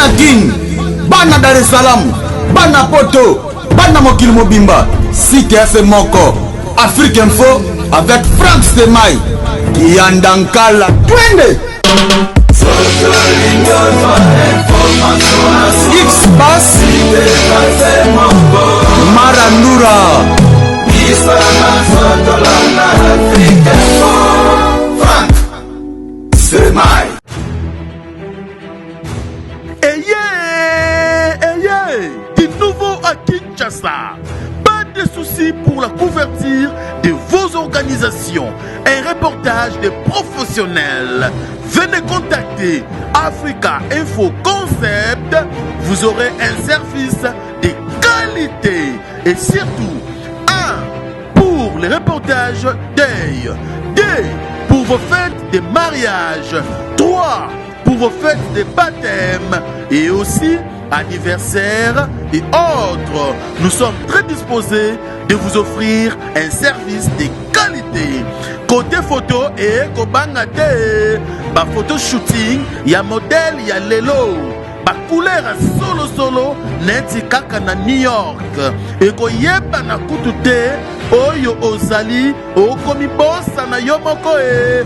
bana Kin, bana Dar es Salaam, bana Poto, bana Mokili Mobimba, site FM Moko, Afrique Info avec Franck Stemai, Yandankala, twende. X-Bass, Marandura, Franck Stemai. Du nouveau à Kinshasa. Pas de soucis pour la couverture de vos organisations. Un reportage de professionnels. Venez contacter Africa Info Concept. Vous aurez un service de qualité. Et surtout, 1. Pour les reportages deuil. 2. Pour vos fêtes de mariage. 3. Pour vos fêtes de baptême. Et aussi anniversaire et autres. Nous sommes très disposés de vous offrir un service de qualité. Côté photo et kobangate, ba photo shooting, ya modèle, ya lelo, ba couleur solo neti kaka na New York. Et ko yeba na kutute, oyo ozali, okomi bossa na yomoko e.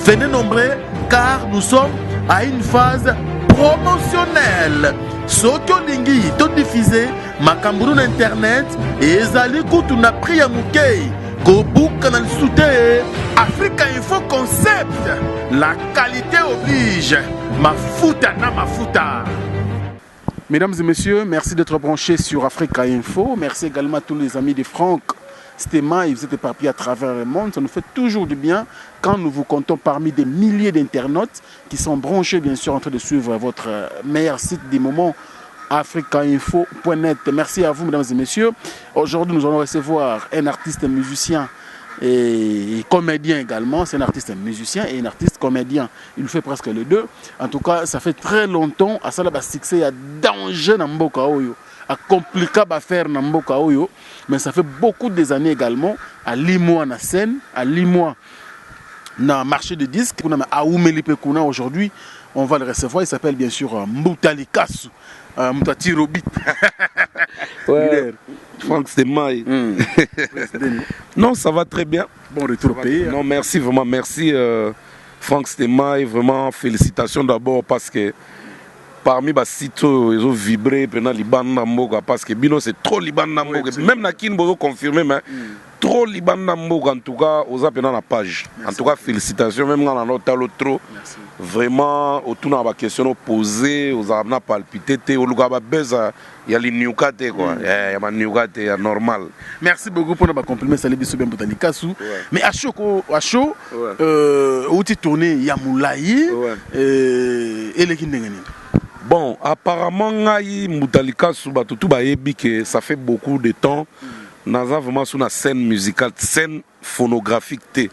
Venez nombreux car nous sommes à une phase promotionnelle. Soki olingi to diffuser makamburu na internet ezali kutu na prix ya mukei kobuka na lisute Africa Info Concept, la qualité oblige, mafuta na mafuta. Mesdames et messieurs, merci d'être branchés sur Africa Info. Merci également à tous les amis de Franck Stemai, vous êtes éparpillés à travers le monde. Ça nous fait toujours du bien quand nous vous comptons parmi des milliers d'internautes qui sont branchés, bien sûr, en train de suivre votre meilleur site des moments, africainfo.net. Merci à vous, mesdames et messieurs. Aujourd'hui, nous allons recevoir un artiste musicien et comédien également. C'est un artiste musicien et un artiste comédien. Il fait presque les deux. En tout cas, ça fait très longtemps. À ça, là, succès, il y a danger dans Mboka Oyo. À compliquer à faire dans Mboka Oyo. Mais ça fait beaucoup des années également. À Limois na scène, à Limois na marché de disques. À Oumelipe Kuna aujourd'hui, on va le recevoir. Il s'appelle bien sûr Moutali Kassou. Moutati Robit. Ouais. Franck Stemai. Non, ça va très bien. Bon retour au pays. Non, merci vraiment. Merci Franck Stemai. Vraiment, félicitations d'abord parce que parmi les sites, ils ont vibré pendant Liban Namboga parce que Bino c'est trop Liban Namboga. Même Nakin Bozo confirmé, mais trop Liban Namboga en tout cas, aux a pendant la page. En tout cas, félicitations. Même dans la note à l'autre, vraiment, autour de la question posée, aux a palpité, au Lugaba Beza, il y a les Newcate quoi. Il y a les Newcate, normal. Merci beaucoup pour nous complimenter, Salé Bissou Ben Boutali Kassou. Mais à chaud, où tu tournes, il y a Moulaye et les Kindengen. Bon, apparemment, Moutali Kassou, ça fait beaucoup de temps. Nous avons vraiment sur la scène musicale, scène phonographique.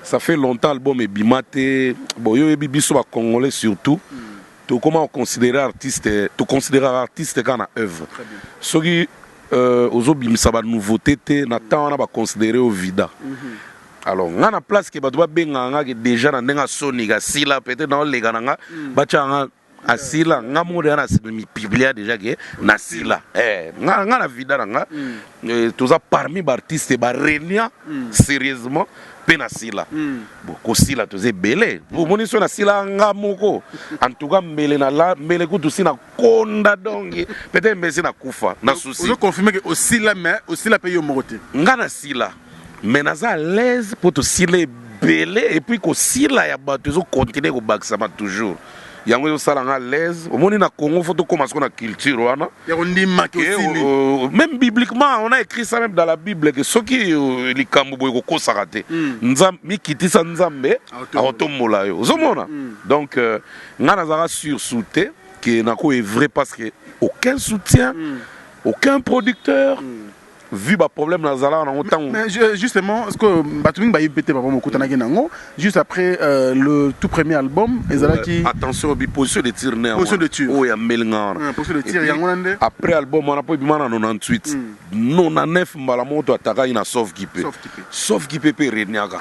Ça fait longtemps l'album est bimate. Bon, yo bibiso ba congolais surtout. Comment on considère artiste, tu considères artiste quand on œuvre. Ce qui aux autres ça va nouveauté, on va considérer au vida. Alors, on a place que doit benga déjà dans nenga soniga sila peut-être dans les gananga bacha asila ngamure ana mi publier déjà que nasila nga vida nga tous a parmi artistes ba renia sérieusement penasila beaucoup sila tous est belé vous moni so nasila ngamoko en tout cas mbele na la mbele kutu sina konda dongi peut-être mbesi na kufa na souci vous confirmez que osila mais osila paye mokote nga nasila mais naza à l'aise pour tout sila belé et puis ko sila ya bato zo continuer ko baksama toujours. Yango yo sala nga l'aise au monde na Congo faut commencer na culture wana même bibliquement on a écrit ça même dans la Bible que ceux qui likambo boyko kosakate nzambe mikitisa nzambe autombola yo zomona donc nga nazara sursouté que nako est vrai parce que aucun soutien aucun producteur vu le problème dans le temps. Mais justement, est-ce que Batuming va y péter par rapport juste après le tout premier album, qui... Attention, position de tir. Position de tir. Oh, il y a Melngar. Position de tir, il y a après l'album, on a pas eu 98. 99, la moto attaque une sauf qui peut. Sauf qui peut Renyaga.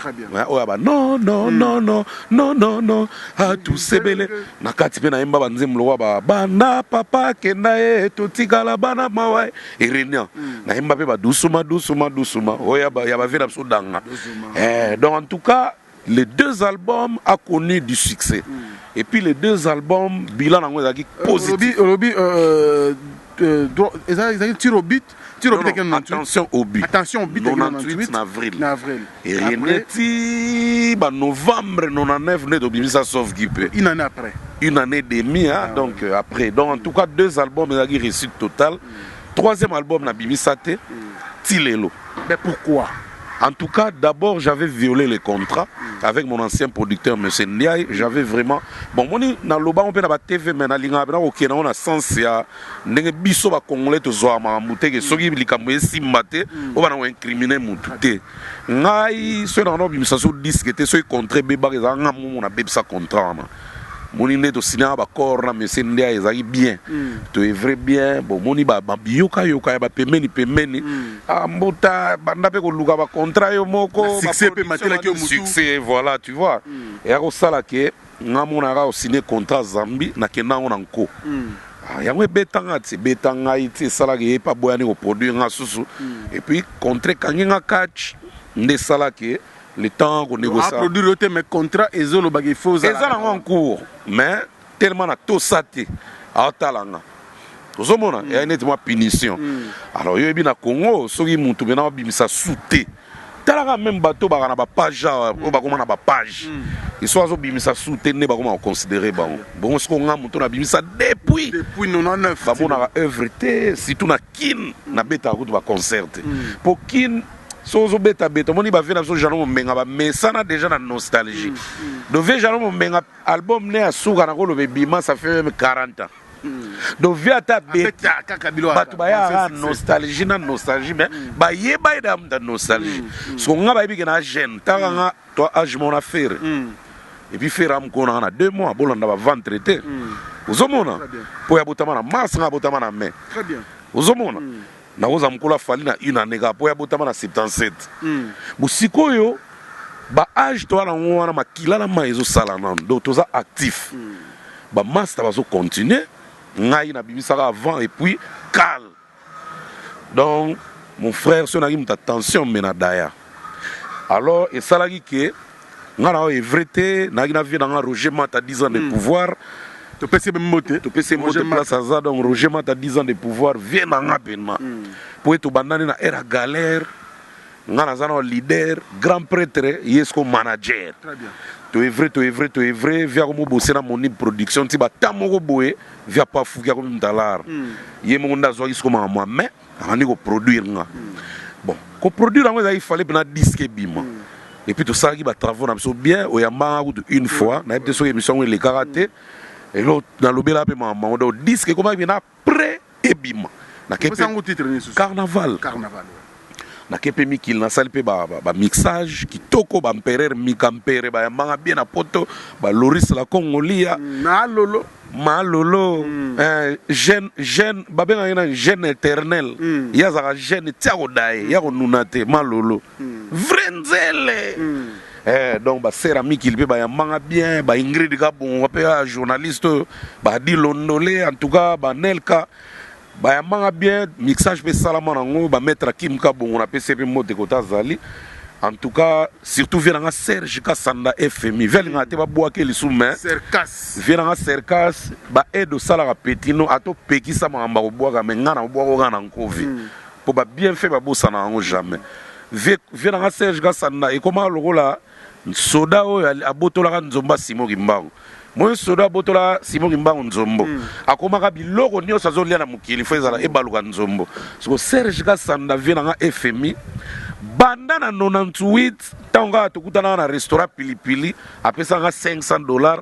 Non, non, non, non, non, non, non. Ah, tout c'est belle. Nakati pe na imba banzem loa ba bana papa kenae totikala bana mawa et Renya. Na imba pe ba doucement. Oh, ya ba vena sodanga. Donc en tout cas, les deux albums ont connu du succès. Et puis les deux albums, bilan en gros, positif. Attention au but. Attention au but. 98 avril. Et rien novembre 99 né d'Obimisa sauf Guipé. Une année après. Une année et demie, donc après. Donc en tout cas, deux albums, ils ont eu réussite totale. Troisième album, Nabimisa T. Tilelo. Mais pourquoi? En tout cas, d'abord, j'avais violé les contrats avec mon ancien producteur, M. Ndiaye. J'avais vraiment. Bon, moi, dans le bas, on peut avoir TV, mais on a sens à. N'est biso ba congolais to zoa ma mouté que soki likamwe simate on va incriminer mouté. Ngai ce dans no bimisa so disque te so contrat beba za ngamu na bebsa contrat na. Moni ne to signer ba corps na M. Ndiaye ezaki bien. To est vrai bien. Bon, moni ba yoka ba pemeni. Mbota banda pe ko luka ba contrat yo moko succès pe matela ki mutu. Succès voilà, tu vois. Et à sala ke ngamu na ga signer contrat Zambi na kena on anko. Yango betanga iti salaki pas boyani au produire nga susu et puis contre kanginga catch nde salaki le temps qu'on négocie à produire mais contrat ezolo bagi faux ezala en cours mais tellement na to sate a talanga ozomona ya nettement punition alors yo ebina Congo soki mutu bena bimisa souté talaka même bateau ba na ba page o ba koma na ba page ils sont bimisa soutenir ba comment considérer bon ce qu'on a mutu na bimisa depuis 99 ba bona œuvre té surtout na kin na beta route ba concert pour kin sozo beta moni ba vena so jalo menga ba mesana déjà na nostalgie do ve jalo menga album ne asuka na ko lo bima ça fait même 40 ans. Donc via ta beta batu baya nostalgie mais ba yeba da nostalgie so nga ba bi na jeune tanga toi âge mon affaire et puis faire am ko na 2 mois bolanda ba vendredi uzomona po ya botama na mars nga botama na mai très bien uzomona na oza mkola fali na une année ka po ya botama na 77 busikoyo ba âge to na wana makila na maizo sala na do toza actif ba master bazo continuer ngai na bimisaka avant et puis calme. Donc mon frère son a attention menadaya alors et ça là que ngana est vrai na gina vie dans Roger Mata 10 ans de pouvoir to pese moté place à ça donc Roger Mata 10 ans de pouvoir vient dans ngapena pour être bandane na era galère ngana zana leader grand prêtre yesko manager très bien to est vrai via comme bosser na mon production ti ba tamoko boye via pas fou kia comme dollar yemo nda zo isko moi mais ani ko produire nga bon ko produire nga il fallait bien disque bima et puis tout ça qui va travailler na so bien o yamba une fois na été so émission les karaté et l'autre dans le bela pe maman on disque comment bien après et bima na ke carnaval na kepe mikil na sali pe ba mixage kitoko ba mperer mikampere ba manga bien na poto ba Loris la Congolia malolo jeune ba benga ina jeune éternel ya za jeune tiago dai ya ko nunate malolo vrenzele donc ba sera mikil pe ba manga bien ba Ingrid ka bon pe journaliste ba di londolé en tout cas ba Nelka ba manga bien mixage pe salama nango ba mettre Kim ka bon on a PCP mode kota zali en tout cas surtout vient Serge Kassanda FMI vient te ba boake li soumé Serkas vient Serkas ba edo sala petino ato pekisa mamba ko boaka mais ngana boako ngana nkovi pour ba bien fait ba bossa na ngo jamais vient Serge Kassanda et comment le là soda o abotola nzomba Simo Kimbangu moi soda botola Simo Kimbangu nzombo akomaka biloko nyonso azolia na mukili fo ezala ebaluka nzombo so Serge Kassanda vient na FMI banda na 98 tanga tukutana na restaurant pilipili apesanga $500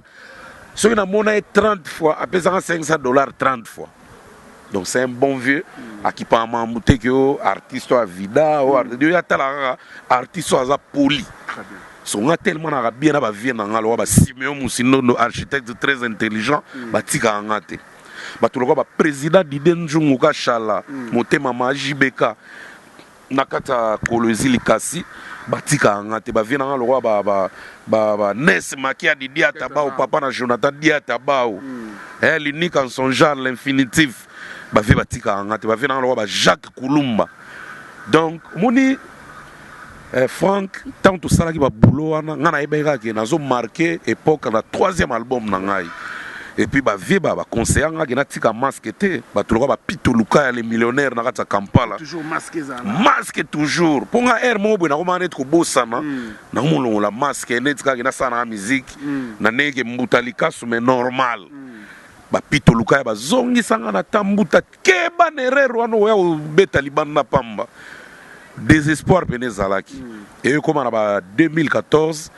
so ina mona 30 fois apesanga $500 30 fois Donc c'est un bon vieux qui peut m'embouter que artiste à vida ou artiste à poli. Son a tellement bien à bien dans la Simeon Moussino, architecte très intelligent, batika angate. Tout le président d'Iden Junguka Chala, Motema Majibeka, Nakata Kolezi Likasi, batika angate, vient dans le roi Nes Makia di Diatabao, papa na Jonathan Diatabao, l'unique en son genre, l'infinitif, batika angate, vient dans le roi Jacques Koulumba. Donc, Mouni. Franck, tant tout ça qui va boulot, on a marqué l'époque dans le 3e album nangai. Et puis bah vie bah conseiller qui n'a tika masque té, bah tout le monde Pito Luka les millionnaires dans la Kampala. Toujours masqué ça. Masque toujours. Pour un air mobo na comment être bossa na, na mon la masque net ka na sana na musique, na nege mutalika mais normal. Bah Pito Luka bah zongi sanga na tambuta keba nerero ano ya beta liban na pamba. Désespoir Benezalaki. Et comme en 2014,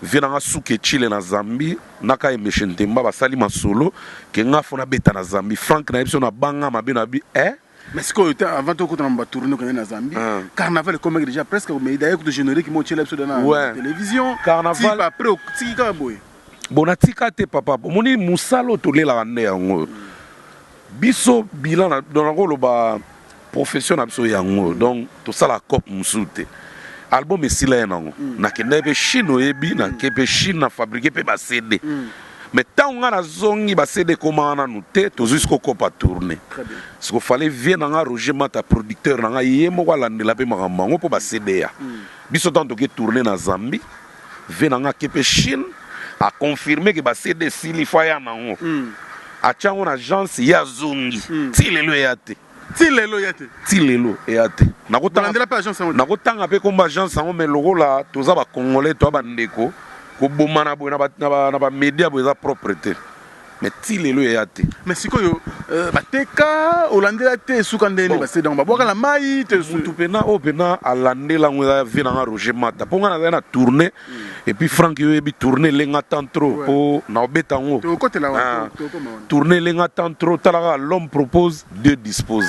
venant souke Chile na Zambie, naka emeshentemba basali masolo, que nga fona beta na Zambie. Franck na epso na banga mabenabi mais ce que avant tout quand on va tourner na Zambie, carnaval comme déjà presque mais d'ailleurs que générique qui monte l'episode dans la télévision. Carnaval après tiki ka boy. Bonatika te papa. Moni musalo to lela ne yango. Biso bilan dans le rôle ba profession absolument donc tout ça la cop musute album est silé non na kenebe chino ebi na kepe chine na fabriquer pe ba CD mais tant on a zongi ba CD comment on a noté tout jusqu'au copa tourner ce qu'il fallait venir na Roger Mata producteur na yemo wala ndela pe makambo po ba CD ya biso tant que tourner na Zambie venir na kepe chine a confirmer que ba CD sili faya na ngo a chango na agence ya zongi tilelo yate Tilelo yate. Nakotanga pe komba agence sango mais logo la toza ba congolais to ba ndeko ko bomana bo na ba media bo za propreté. Mais tilelo yate. Mais sikoyo bateka olandela te sukandeni ba se donc ba boka la mai te mutu pena o pena alandela ngwa vina nga Roger Mata. Ponga na tourner et puis Franck yo ebi tourner lenga tant trop po na obeta ngo. To côté là tourner lenga tant trop talaga l'homme propose, Dieu dispose.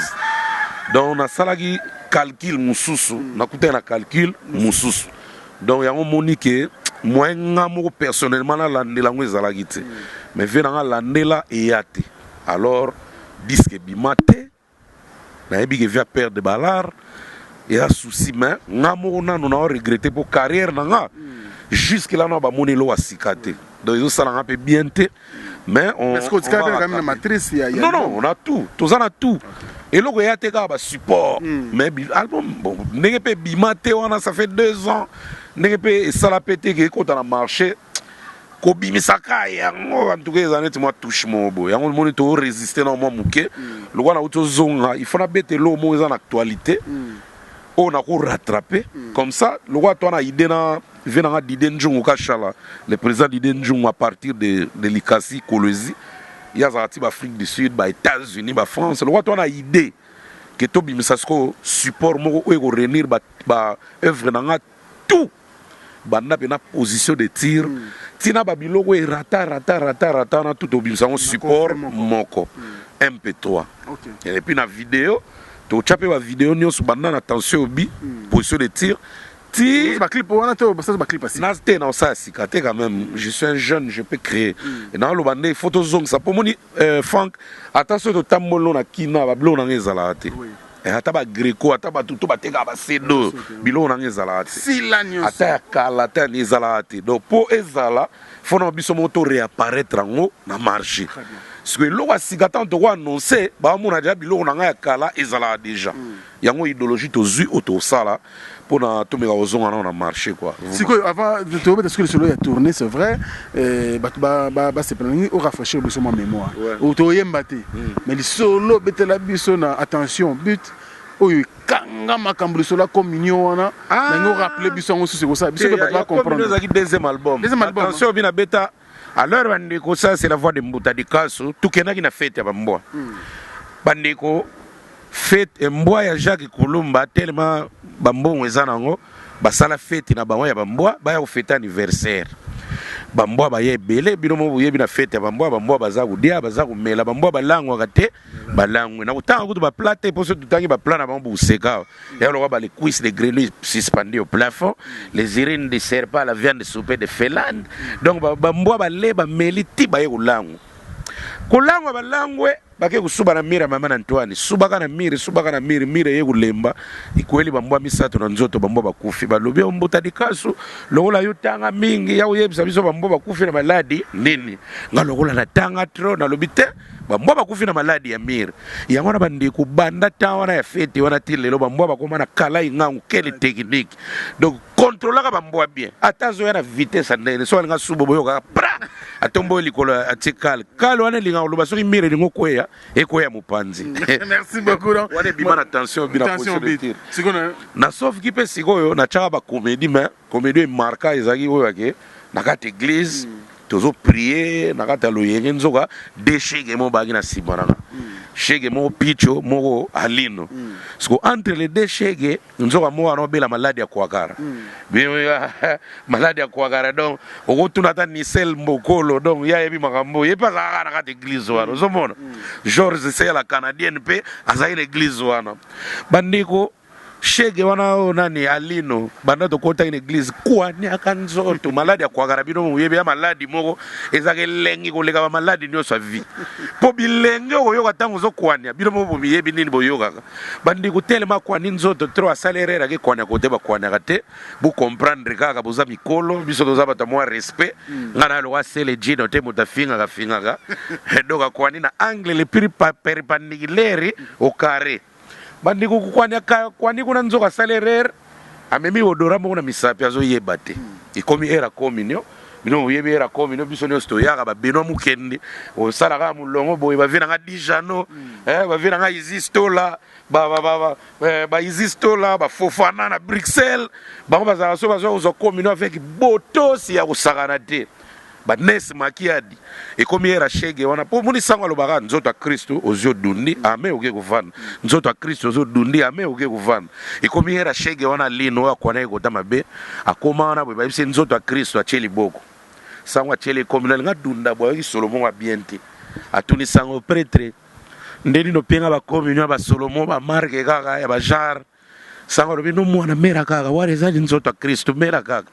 Donc on a salagi calcul mususu, na kuta na calcul mususu. Donc yango monique moi ngamo personnellement na landela ngo ezalagi te. Mais vena landela eyate. Alors disque bimate na ebi que via perdre de ballard et a souci mais ngamo na nous regretté pour carrière na jusque là on va monter l'eau à cicater donc ils sont un peu bien mais on est-ce que tu as quand même la matrice non on a tout tous on a tout et le gars a ba support mais album bon n'est pas bimate on a ça fait 2 ans n'est pas ça la pété que quand on a marché ko bimisaka yango en tout cas les années moi touche mon boy yango mon to résister dans moi muke le gars na auto zonga il faut na bête l'eau mo en actualité on a rattrapé comme ça le roi toi na idée na venant d'Iden Jungu Kachala le président d'Iden Jungu à partir de Likasi Kolezi il y a zati Afrique du Sud ba États-Unis ba France le roi toi na idée que to bimisasko support mo ko renir ba œuvre na tout banda pena position de tir tina ba biloko e rata na tout obimisango support moko MP3 et puis na vidéo to chapé la vidéo nyonso banda na tension obi position de tir ti ba clip on a to ba clip aussi na té na ça sikate quand même je suis un jeune je peux créer et dans le bande photo zong ça pour moni Franck attention to tambolo na kina ba blo na ngezala te et ata ba greco ata ba tuto ba teka ba sedo bilo na ngezala te si la nyonso ata kala ta ngezala te donc pour ezala faut na biso moto réapparaître ngo na marché. Parce que l'eau a sigatan de quoi annoncer, bah mon a déjà bilo na nga kala ezala déjà. Yango idéologie to zu auto sala pour na to mega ozon na marché quoi. C'est quoi avant de te parce que le solo a tourné c'est vrai bah c'est plein au rafraîchir biso ma mémoire. Auto yembate. Mais le solo betela biso na attention but oyo kanga makambo solo communion wana nango rappeler biso ngo c'est ça biso peut comprendre. C'est deuxième album. Attention bina beta. Alors, bandeko, ça c'est la voix de Mbuta de Kasso. Tout le monde qui a fait à Bamboa. Bandeko, fête Mboa ya Jacques Koulumba, tellement Bambo Wezanango, basala fête na Bamboa ya Bamboa, baya fête anniversaire. bambwa baye ebele bino mo boyebi na fete ya bambwa baza kodia baza komela bambwa balangwaka te balangwe na kotanga kutu bapla te mpo so totangi bapla na bango boseka ya lokola ba les cuisses de grenouilles suspendues au plafond les urines de serpent la viande soupée de felande donc bambwa bale bameli ti baye kolangwa balangwe bake kusuba na mira mama na Antoine subaka na miri mire ye kulemba ikweli bambwa misato na nzoto bambwa bakufi balobi ombuta dikasu lokola yutanga mingi ya uyebisa biso bambwa bakufi na maladi nini nga lokola na tanga tro na lobite bambwa bakufi na maladi ya mire yango na bandi kubanda tawana ya fete wana tilelo bambwa bakoma na kala ingangu kele technique donc contrôler bambwa bien atazo ya na vitesse ndene so nga subo boyoka pra atombo likolo atikal kalo wana linga loba soki mire lingo kweya ekoya mupanzi. Merci beaucoup. Wane bima na tension bina position de tir. Na sauf ki pe sikoyo na chaka ba comédie mais comédie marka ezaki oyo yake na kati église tozo prier na kati loyenge nzoka déchege mo bagi na sibanana. Chege mo picho mo alino. Parce entre les deux chege nzoka mo wana bela maladi ya kwagara. Maladi ya kwagara donc okotuna ta ni sel mbokolo donc ya yebi makambo yepa na kati église wana. Ozomona. Georges c'est la canadienne pe aza une église wana. Bandiko shege wana nani alino banda to kota une église kwa ni akanzoto maladi ya kwagara bino muyebe ya maladi moko ezake lengi koleka ba maladi nyoso vie po bilenge oyoka tango zo kwanya bino mo bomiyebi nini boyoka bandi kutelema kwa ni nzoto tro asalere ke kwanya kote ba kwanya kate bu comprendre kaka boza mikolo biso toza bata mo respect ngana lo wasele jino te mutafinga ka finga ka doka kwani na angle le perpendiculaire au carré bandi kwani kuna nzoka salaire amemi odora mo na misapi azo yebate ikomi era communio bino yebe era communio biso no sto yaka ba beno mukende o sala ka mulongo boy ba vina nga dijano ba vina nga izistola ba izistola ba fofana na Bruxelles ba za so zo communio avec botosi ya kusakana te ba nes makiadi ekomi era shege wana po muni sango lobaka nzoto a Kristo ozio dundi ame oke kuvana nzoto a Kristo ozio dundi ame oke kuvana ekomi era shege wana lino akwana ekota mabe akoma wana bwe babise nzoto a Kristo acheli boko sango acheli komunal nga dunda bwa ki Solomon wa biente atuni sango prêtre ndeni no penga ba communion ba Solomon ba marque kaka ya ba jar sango robi no mwana mera kaka wale zali nzoto a Kristo mera kaka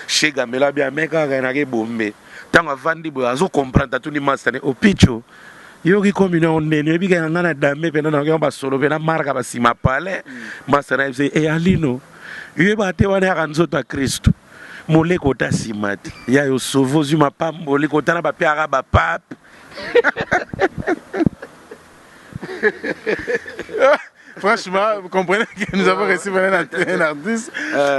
shega mela bia meka kaka na ke bombe tanga vandi bo azo comprendre tuni master ne opicho yoki communion nene bika ngana dame pena na ba solo pena marka ba sima pale master na se e alino yeba te wana ya nzoto a Kristo mole kota simati ya yo sovo zuma pambo le kota na ba pia ba pap Franchement, vous comprenez que nous avons reçu un artiste.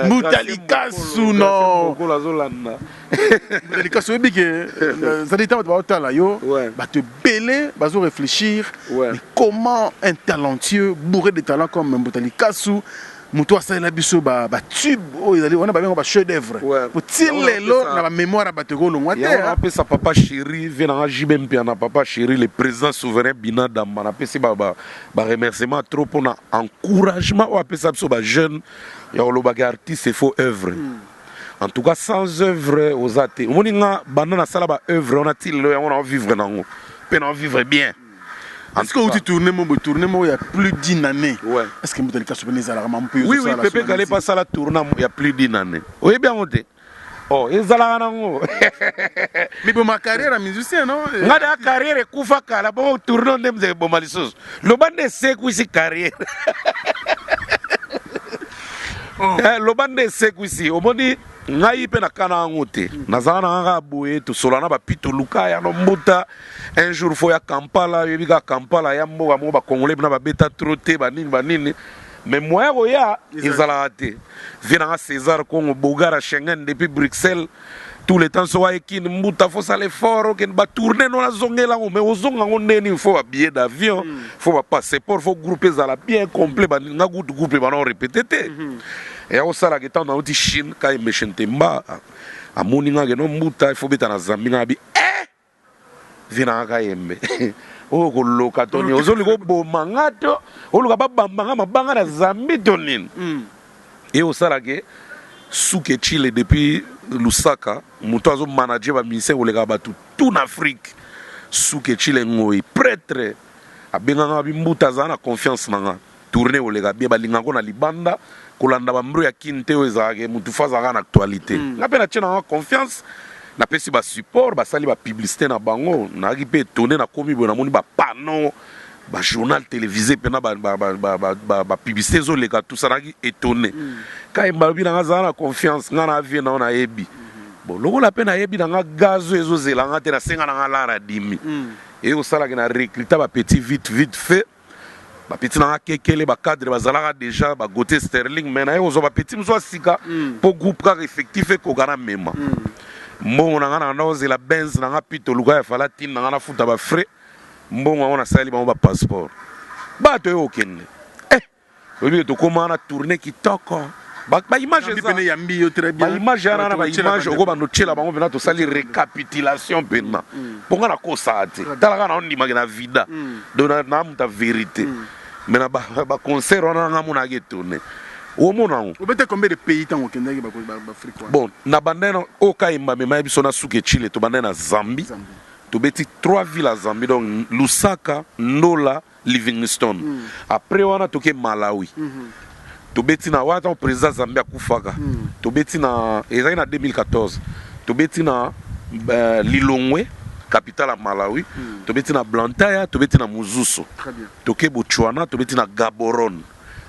Moutalika Souno. Moutalika Souno, ça dit que tu te belé, tu réfléchir. Comment un talentueux, bourré de talents comme Moutalika Souno, Moutoua ça la biso ba tube oh ils allaient on a ba chef d'œuvre pour tirer l'eau dans la mémoire ba te golo moi on appelle ça papa chéri venant jibem puis na papa chéri le président souverain Bina Damba on appelle ça ba remerciement trop pour un encouragement on appelle ça ba jeune ya lo ba artiste il faut œuvre en tout cas sans œuvre aux athées on nga banana sala ba œuvre on a til on a vivre nango peut en vivre bien. Est-ce que vous tournez il y a plus d'une année? Ouais. Est-ce que vous avez oui, oui, Pépé Galé passe à la tournée il y a plus d'une année. Oui, bien monté. Oh, ils ont mais pour ma carrière, musicien, non? Ma carrière est couverte. La bonne tournée, on aime bon malisos. Le bande c'est quoi cette carrière? Le bande c'est quoi ici? Au moins ngai pe na kana ngote nazana nga boye to solana ba pito luka ya no mbuta un jour fo ya Kampala yebika Kampala ya mboka mo ba congolais na ba beta troté ba nini mais moi ya izala te vina César Congo Bogara Schengen depuis Bruxelles tout le temps so ekin mbuta fo sale fort ken ba tourner no la zongela mais ozonga ngondeni fo ba billet d'avion fo ba passeport fo grouper za la bien complet ba nga good groupe ba no répéter et au sala que tant dans Chine quand il me chante mba a moninga que no mbuta il faut beta na zambinga bi vina ka yembe o ko loka toni ozoli ko bomanga to o loka ba bambanga mabanga na zambi tonine et au sala que Souke Chile depuis Lusaka, muto azo manager ba ministère olega batu tout en Afrique. Souke Chile ngoi prêtre abenganga bimbuta za na confiance nanga. Tourner olega bien balinga ko na libanda kolanda ba mbru ya kinte ezage mutu faza na actualité. Na pena tena confiance na pesi ba support ba sali ba publicité na bango na ki pe tourner na komi bo na moni ba panneau ba journal télévisé pena ba publicité zo leka tout ça na ki étonné. Ka imbabi na ngazana confiance ngana vie na ona ebi. Bon loko la pena ebi na nga gazo ezo zelanga te na senga na lara dimi. Et au sala na recruter ba petit vite fait. Ba petit na kekele ba cadre ba zalaka déjà ba goté Sterling mais na yo zo ba petit mso sika pour groupe car effectif ko gana mema. Mbongo na ngana na ozela Benz na nga pito luka ya fala tin na ngana futa ba frais. Mbongo ona sali ba passeport. Ba to yo kende. Obi to komana tourner kitoko. Ba image za yambi yo très bien. Ba image ana ba image oko ba no chela bango bena to sali récapitulation pena. Ponga na kosa ate. Tala kana on dimage na vida. Dona na muta vérité. Mais na ba concert on a mona tourner. Au moment où bete combien de pays tant au Kenya ba Afrique. Bon, na bandena o kaimba me mai biso na Souke Chile to bandena Zambie. To beti 3 villes à Zambie donc Lusaka, Ndola, Livingstone. Après on a toqué Malawi. To beti na wata o président Zambia kufaka. To beti na ezali na 2014. To beti na Lilongwe, capitale à Malawi. To beti na Blantyre, to beti na Muzuso. Très bien. Toke Botswana, to beti na Gaborone.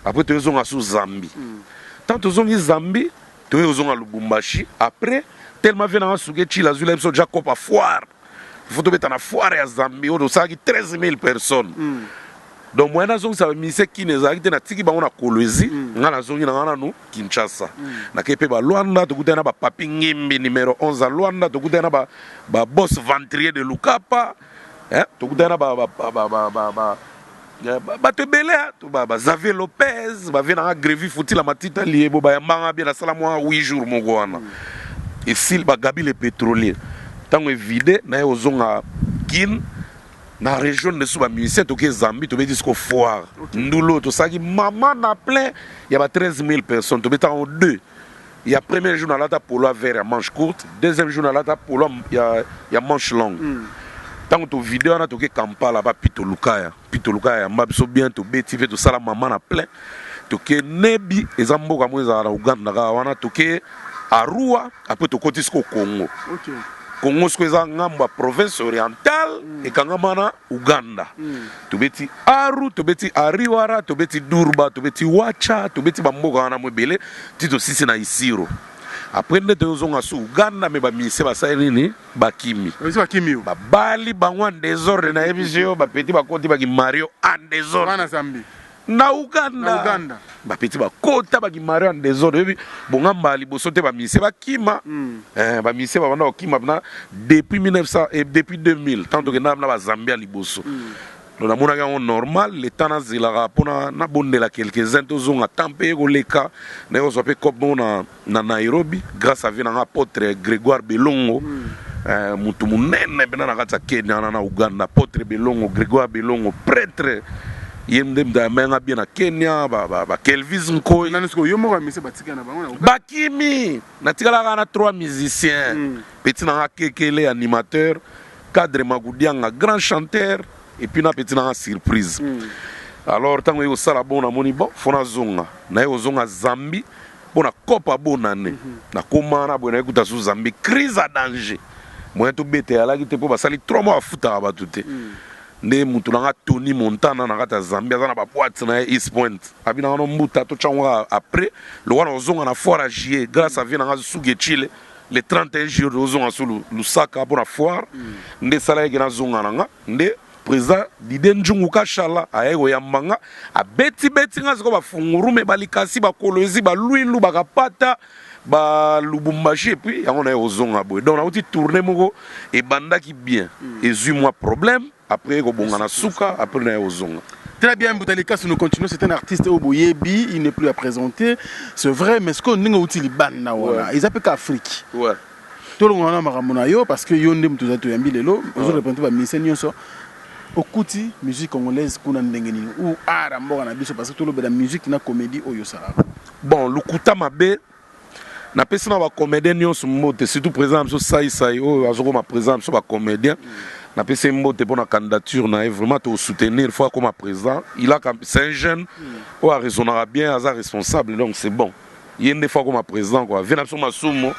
Après tu es en Zambie. Tant tu es en Zambie, tu es en Lubumbashi. Après tellement vient en Souke Chile, la Zule so Jacob à foire. Il faut te mettre à foire à Zambie, on a 13 000 personnes. Donc moi na zone ça mise qui ne zaki na tiki ba on a Kolwezi, ngana zone na no Kinshasa. Na kepe ba Luanda to kutana ba Papi Ngimbi numéro 11 à Luanda, to kutana ba boss ventrier de Lukapa, to kutana ba bato ebele to Xavier Lopez bavie na grévi fouti la matita lié bo ba yambanga bien na sala moi 8 jours moko wana et s'il ba Gabi le pétrolier tango évité na ozonga kin na région de suba musicien to ke Zambie to be disco foire ndulo to saki maman na plein il y a 13 000 personnes to beta en deux. Il y a premier jour dans la polo vert à manche courte, deuxième jour dans la polo il y a manche longue. Tant que vidéo na toke Kampala ba Pito Lukaya mabso bien to beti ve to sala mama na plein toke nebi ezamboka mweza na Uganda ka wana toke Arua après to kotisko Congo. OK. Congo sko eza ngamba province orientale e kangama na Uganda. To beti Aru, to beti Ariwara, to beti Durba, to beti Wacha, to beti bamboka wana mwebele tito sisi na Isiro. Après nous devons aller au Uganda mais ba ministère ba sa nini ba kimi. Ba kimi ba bali ba wan désordre na émission ba petit ba koti ba ki Mario en désordre. Na Zambie. Na Uganda. Ba petit ba kota ba ki Mario en désordre. Bonga mbali bo sote ba ministère ba kima. Ba ministère ba na kima na depuis 1900 et depuis 2000 tant que na ba Zambia liboso. On a mon normal, les temps zélara pour na bondela quelques-uns tozonga tempé koleka na ozope comme na Nairobi grâce à un apôtre Grégoire Belongo mutu munene bena na kata Kenya na Uganda apôtre Belongo Grégoire Belongo prêtre yemde mdamenga bien na Kenya ba Kelvis Nkoy nanesko yo mo mise batika na bango na Uganda bakimi na tikala na 3 musiciens petit na kekele animateur cadre Magudianga grand chanteur et puis na petit na surprise. Alors tango yo sala bona moni bon fona zonga na yo zonga Zambie bona kopa bonane na komana bona ekuta su Zambie crise à danger moi to bete ala ki te po basali 3 mois futa ba tuté nde mutu na Tony Montana na kata Zambie za na ba boîte na East Point abina no mbuta to changwa après le wana zonga na foire juillet grâce à vina na Souke Chile le 31 juillet zonga sur Lusaka pour la foire nde sala ki na zonga nga nde président Dide Njungu Kashala aego yambanga a beti nga ziko bafungurume balikasi bakolezi baluilu bakapata ba Lubumbashi et puis on a ozonga boy donc on a outil tourner moko et bandaki bien et moi problème après ko bonga na suka après na ozonga. Très bien, Boutalika, si nous continuons, c'est un artiste au Boyebi, il n'est plus à présenter. C'est vrai, mais ce qu'on a outil ban na wala, ils appellent qu'Afrique. Ouais. Tout le monde a maramona yo parce que yo ndem tout yambi lelo, on se répond pas ministère so. Okuti musique congolaise kuna ndengeni ou arambo na biso parce que tout le monde musique na comédie oyo sala. Bon, lukuta mabe na pesi na ba comédien nyonso mbote surtout président so sai oh azoko ma président so ba comédien na pesi mbote pour la candidature na vraiment te soutenir fois comme président c'est un jeune ou a raisonnera bien as responsable donc c'est bon il y a une fois comme président quoi vient sur masumo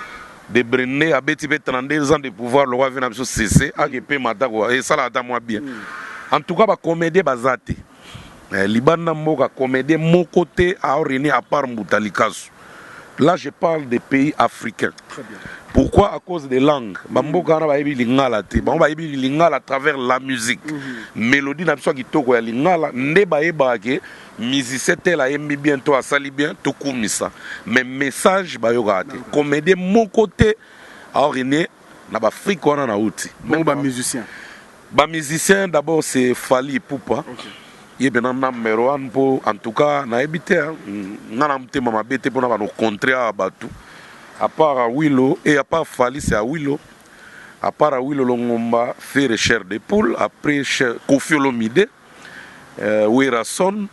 de Brené à Betty 32 ans de pouvoir le roi vient sur cesser à que mata quoi et ça là moi bien en tout cas ba comédien bazate libanda mboka comédien mon côté a réuni à part Mbutalikasu. Là, je parle des pays africains. Très bien. Pourquoi? À cause des langues. Bamboka na bayebi lingala te. Ba bayebi lingala à travers la musique. Mélodie na biso kitoko ya lingala nde bayeba ke musicien tel a aimé bien toi sali bien to kumisa. Mais message bayoka te. Comédien mon côté a réuni na ba Afrique wana na outi. Même ba musicien. Ba musicien d'abord c'est Fally Ipupa. Okay. Il y a un numéro un pour en tout cas na habité na namte mama bete pour na rencontrer à Batu à part Willow et à part Fally c'est à Willow à part Willow Longomba faire chair de poule après Koffi Olomide Werason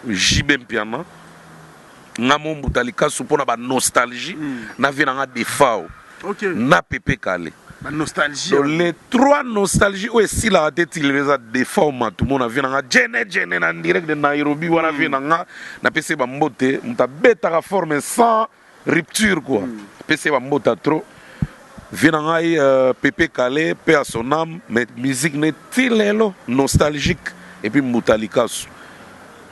Jibem Piana na mon Mbutalikasu pour na ba nostalgie na vina des fao na Pepe Kale. Nostalgie. Donc, les trois nostalgies, où est-ce la tête il les a des formes, tout le monde a vu dans Jene en direct de Nairobi, on a vu dans PC Bambote, on t'a bête à forme sans rupture quoi. PC Bambote trop. Vient Pepe Kale, paix à son âme, mais musique n'est-il nostalgique et puis Mbutalikasu.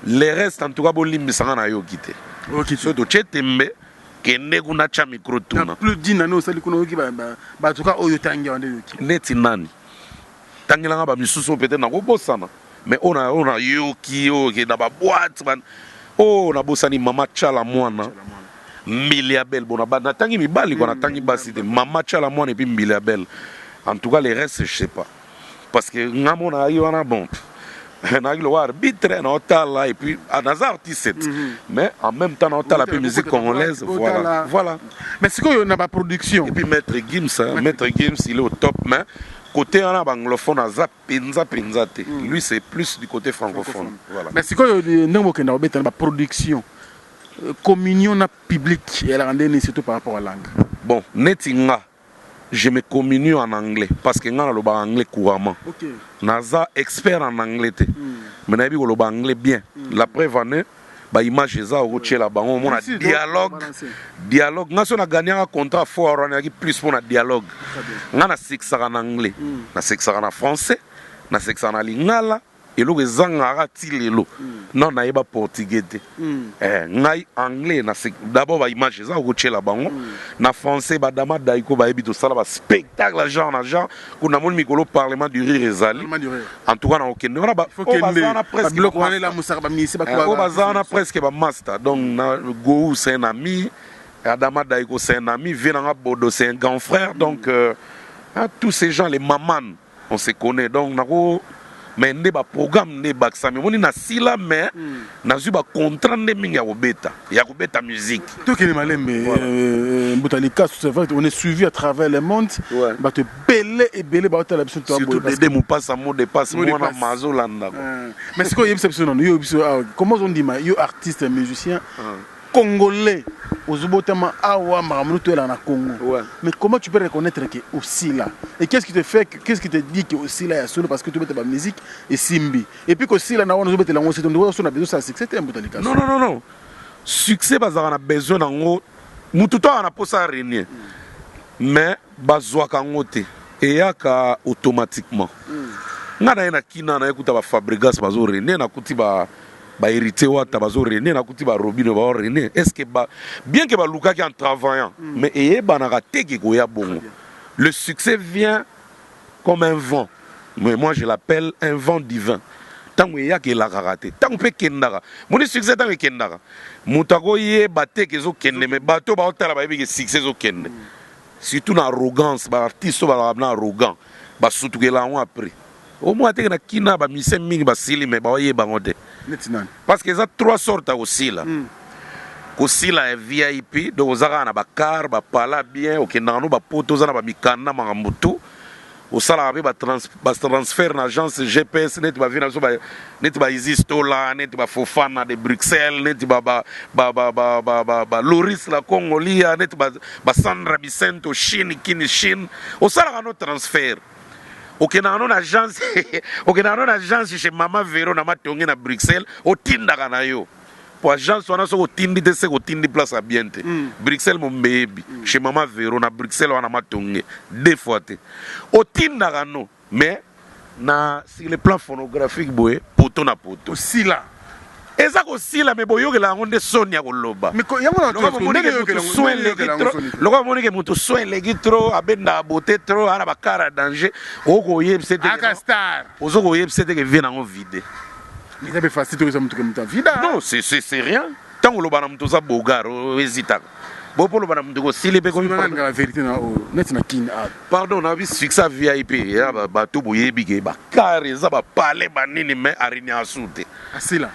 Les restes en tout cas, bolim bisanga yo quitté. OK, surtout Chetembe. Kende kuna cha micro tuna plus d'une année osali kuna yoki ba tuka oyo tangi wande yoki neti nani tangi langa ba misusu peut-être na ko bosana mais on a yoki yoki na ba boîte man oh na bosani mama chala mwana Miliabel bona ba na tangi mibali kwa na tangi basi te mama chala mwana et puis Miliabel en tout cas les restes je sais pas parce que ngamona yo na bon le arbitre et puis à Nazar artiste mais en même temps on a la musique congolaise voilà mais c'est qu'on a pas production et puis Maître Gims il est au top mais côté anglophone lui c'est plus du côté francophone voilà mais c'est qu'on a pas production communion na public et la rendez surtout par rapport à la langue bon netinga je me communie en anglais parce que je parle anglais couramment. Okay. Naza expert en anglais. Mais je parle anglais bien. La preuve, ba image za rocher là-bas, on a dialogue. Dialogue. Nous avons gagné un contrat fort, on a plus pour un dialogue. On a 6 en anglais, on a 6 en français, on a 6 en lingala. Et là, les Angara tilelo. Non, na yeba portugais. Ngai anglais na d'abord ba image za rocher là-bas. Na français ba dama daiko ba ebito sala ba spectacle genre na genre kuna mon mikolo parlement du rire ezali. En tout cas na okende on a ba presque bloc wana la musaka ba misi ba ko bazana presque ba master. Donc na go c'est un ami, Adama daiko c'est un ami, Venanga Bodo c'est un grand frère donc tous ces gens les maman on se connaît donc nako mais ne ba programme ne ba ça mais on na sila mais na zu ba contrat ne minga ya kobeta musique tout que les malembe Mbutalikasu c'est vrai on est suivi à travers le monde ba te belé et belé ba la biso surtout des mo passe mot de passe moi na mazolanda mais c'est quoi yem non yo comment on dit yo artiste musicien congolais Ozubotama awa maramuto la na Congo. Mais comment tu peux reconnaître que aussi là et qu'est-ce qui te dit que aussi là il y a solo parce que tu mets ta musique et simbi et puis aussi là na on ozobete la ngose tondo on a besoin ça succès un Mbutalikasu. Non. Succès bazara na besoin nango mututo ana posa renier. Mais bazwa kangote et yaka automatiquement. Ngana na kina na ekuta ba Fabregas bazo renier na kuti ba hérité wata bazo rené na kuti ba robino ba rené est-ce que bien que ba luka qui en travaillant mais et ba na raté qui goya bongo le succès vient comme un vent mais moi je l'appelle un vent divin tant ya que la raté tant pe kendara mon succès tant kendara mutako ye baté que zo kende mais bato ba otala ba que succès zo kende surtout na arrogance ba artiste ba na arrogant ba sutuke la on après au moins te na kina ba mise mingi ba sili mais ba ye ba ngote parce que ça trois sortes aussi là. Aussi là VIP donc ozaka na ba car ba pala bien okendanga no ba poto za na ba mikanda mangambutu au salaire ba transfert na agence GPS net ba vina so ba net ba Isistola net ba Fofana de Bruxelles net ba Loris la Congolia net ba Sandra Bicento Chine kini Chine au salaire no transfert OK na non agence OK na non agence chez Mama Vero na matongi na Bruxelles o tinda kana yo pour agence wana so tindi de se tindi place à biente Bruxelles mon baby chez Mama Vero na Bruxelles wana matongi deux fois te o tinda kana mais na sur le plan phonographique boye poto na poto aussi là eza ko sila me boyokela ngonde Sonia koloba mais yango na loko moni ke mutu soin legi trop abenda beauté trop ala bakara danger oko yebsete aka star ozoko yebsete ke vient en vide mais ça fait facile tout ça mutu ke mutu vida non c'est rien tant koloba na mutu za bogaro hésita bopo loba na mutu ko sili pe ko la vérité na net na kin pardon na bis fixa VIP ya ba to boyebi ke ba kare za ba pale banini me arini asute asila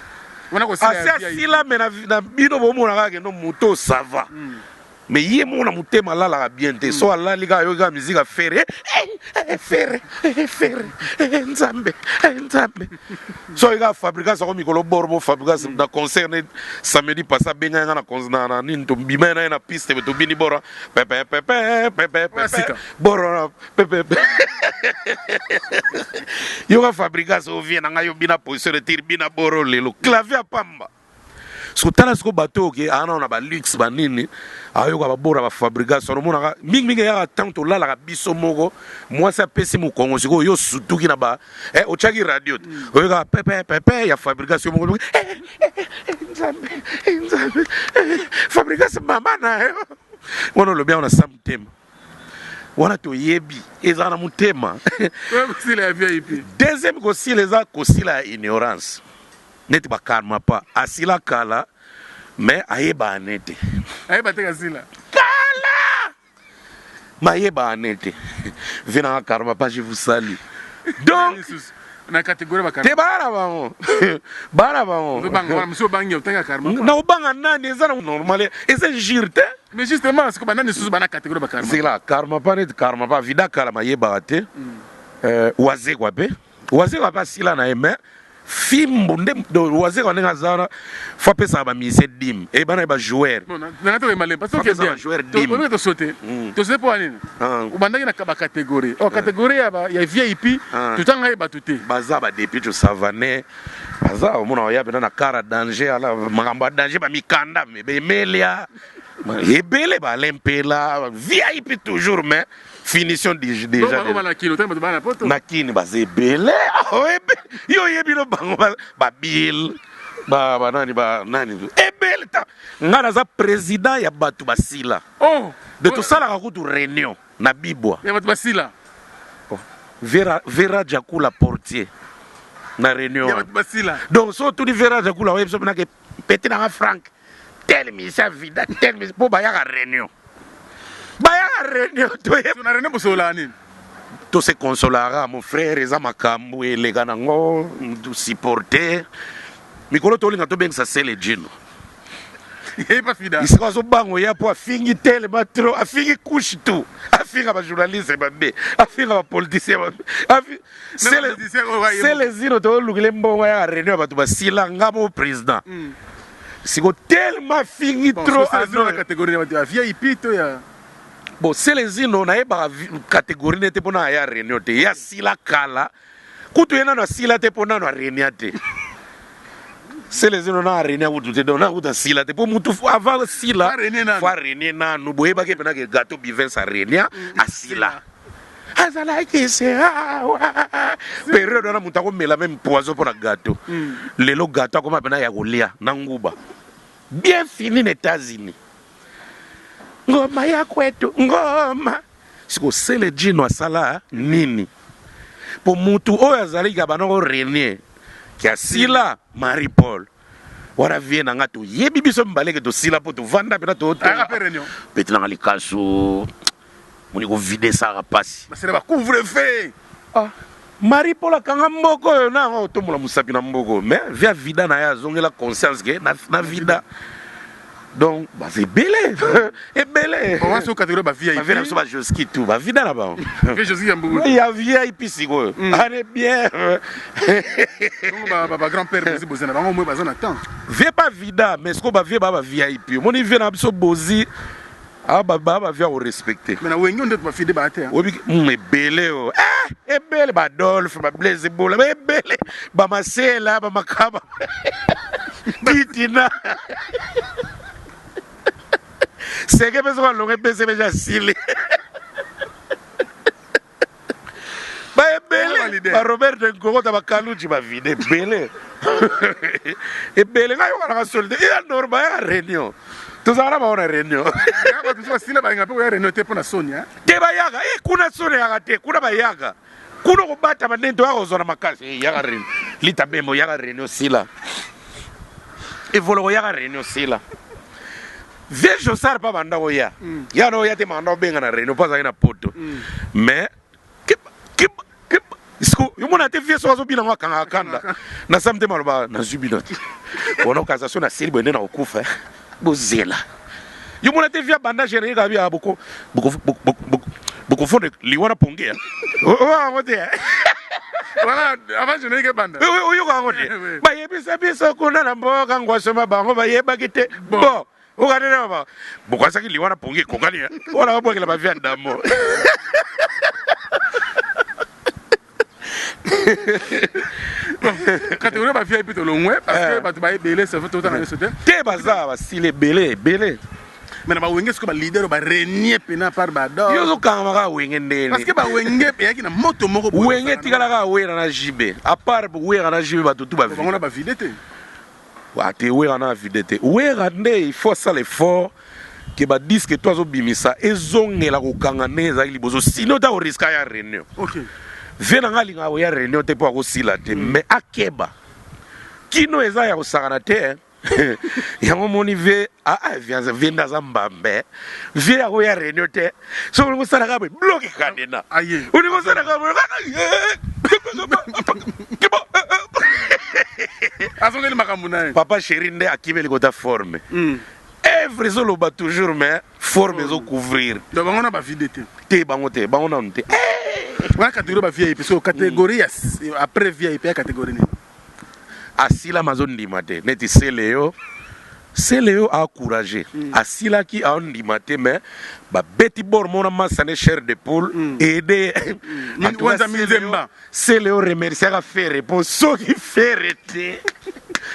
asila me na bino bomona kaka no moto ça va mais ye mona mutema lala bien te so alali ka yo ka musique a faire nzambe so ika fabrica sa ko mikolo borbo fabrica na concert samedi passé benga na concert na ninto bima na piste to bini bora pepe bora pepe yo ka fabrica so vient na yo bina position de tir bina boro lelo clavier a pamba sotala siko bato ke ana na ba luxe ba nini ayo ka babora ba fabrication mona mingi ya tanto lala ka biso moko moi ça pesi mu Kongo siko yo sutuki na ba o chaki radio oyo ka pepe ya fabrication moko nzambe fabrication mama na yo wono lo bien on a samtem wana to yebi ezana mutema deuxième ko si les a ko si la ignorance net ba karma pa asila kala mais ayeba nete ayeba te asila kala mayeba nete vina karma pa je vous salue donc na catégorie ba karma te bara ba banga mso banga utanga karma na ubanga nani ezana normal c'est jirte mais justement ce que banani sous bana catégorie ba karma c'est là karma pa net karma pa vida kala mayeba te waze kwa pa sila na eme fimbo nde waze kwa nenga zara fa pesa ba mise dim e bana ba joueur na to malem parce que bien joueur dim on to sauter to sais pas nini ubandaki na ba catégorie catégorie ya VIP tutanga e batute baza ba depuis to savane baza omona ya bena na kara danger ala magamba danger ba mikanda me be melia ebele ba lempela VIP toujours mais finition déjà na kini bazebele yo yebilo bango ba bill ba nani ebele ta ngana za président ya batu basila de tout ça la kutu réunion na bibwa ya batu basila Vera Jakula portier na réunion ya batu basila donc so tout Vera Jakula webso na ke petit na Frank tel mi sa vida tel mi po ba ya réunion tout se consolera mon frère eza makambo elega nango tu supporter mikolo tolinga to benga sa sele jino isiko zo bango ya po afingi tele matro afingi kushi tu afinga ba journaliste babe afinga ba politicien babe sele zino to lugile mbongo ya réunion batu basila ngamo président siko tellement fingi trop à catégorie ya VIP to ya bon c'est les ino na eba catégorie nete pona ya réunion te ya sila kala kutu yena na sila te pona na réunion te c'est les ino na réunion kutu te dona kuta sila te po mutu avant sila fa réunion na no boyeba ke pena ke gâteau bivin sa réunion a sila azala ke se période na mutu ko mela même poison pour na gâteau lelo gâteau ko mapena ya kolia na nguba bien fini aux États-Unis ngoma ya kwetu ngoma siko sele jino asala nini po mutu oyo azali ka banoko Renier kia sila Marie Paul wara vie na nga to yebi biso mbaleke to sila po to vanda pena to peti na likaso moni ko vide sa rapasi basele ba couvre-feu Marie Paul akanga mboko yo na to mula musapi na mboko mais via vida na ya zongela conscience ke na vida Donc, bah, c'est belé. Et belé. On va sur catégorie VIP. Bah, viens sur ma joski tout. Bah, viens là-bas. Il y a VIP ici, quoi. Allez bien. Bah, grand-père, vous avez besoin d'attendre. Viens pas vida, mais ce qu'on va vient, bah, VIP. Mon il vient à ce bozi. Ah, bah, viens au respecter. Mais on est pas fidèle à terre. Oui, mais belé. Ah, et belé, bah, Dolph, bah, Blaise Bola, mais belé. Bah, ma là, bah, ma kaba. Titina. C'est que personne va l'aurait baissé déjà stylé. Bah belé, bah Robert de Ngoro t'as Kalouchi bah vide belé. Et belé là on a solde. Il y a normal à réunion. Tout ça là on a réunion. Bah tu vois stylé bah ngapi on a réunion te pour na Sonia. Te ba yaga kuna Sonia agate kuna ba yaga. Kuna ko bata manendo ako zona makasi yaga réunion. Lita bemo yaga réunion sila. Et volo yaga réunion sila. Vejo sar pa banda oya. Ya no ya te manda benga na reno pa za na poto. Mais isko yumona te vie so bila ngwa kanga kanda. Na samte maloba na zubinot. Ona okazation na seli bende na okufa. Bozela. Yumona te vie banda gérer ga bia beaucoup fond liwana pongea. Oh ngote. Voilà, avant je n'ai que banda. Oui, ngote. Ba yebisa biso kuna na mboka ngwasoma bango ba yeba kite. Bon. Regardez là-bas. Pourquoi ça qu'il y a un pongue kokani? Voilà, pourquoi il a pas vu un damo. Catégorie ba VIP to loin parce que ba tu ba belé ça fait tout temps dans ce temps. Té bazar, si les belé. Mais ba wenge ce ba leader ba renier pena par ba do. Yo zo kanga wenge ndene. Parce que ba wenge pe yaki na moto moko. Wenge tikala ka wera na jibe. À part wera na jibe ba tutu ba vi. On a ba vidété. Wate wera na vidété. Wera nde il faut ça l'effort que ba disque toi zo bimisa ezongela ko kanga neza ili bozo sinon ta o risque ya réunion. OK. Vena ngali nga ya réunion te po ko sila te mais akeba. Kino eza ya ko sakana te. Yango moni ve viens za mbambe vie ya ko ya réunion te. So ko sala ka bloqué kanena. Aye. Uni ko sala ka Papa chéri nde akibeli kota forme. Every solo ba toujours mais forme zo couvrir. Donc on a ba vidété. Te bango na nte. Voilà catégorie ba VIP parce que catégorie après VIP catégorie ni. Asila mazondi mate neti Seleo a encouragé. Asila qui a ondi mate mais ba beti bor mona masane chair de poule aider. Seleo remercier a faire pour ceux qui fait rete.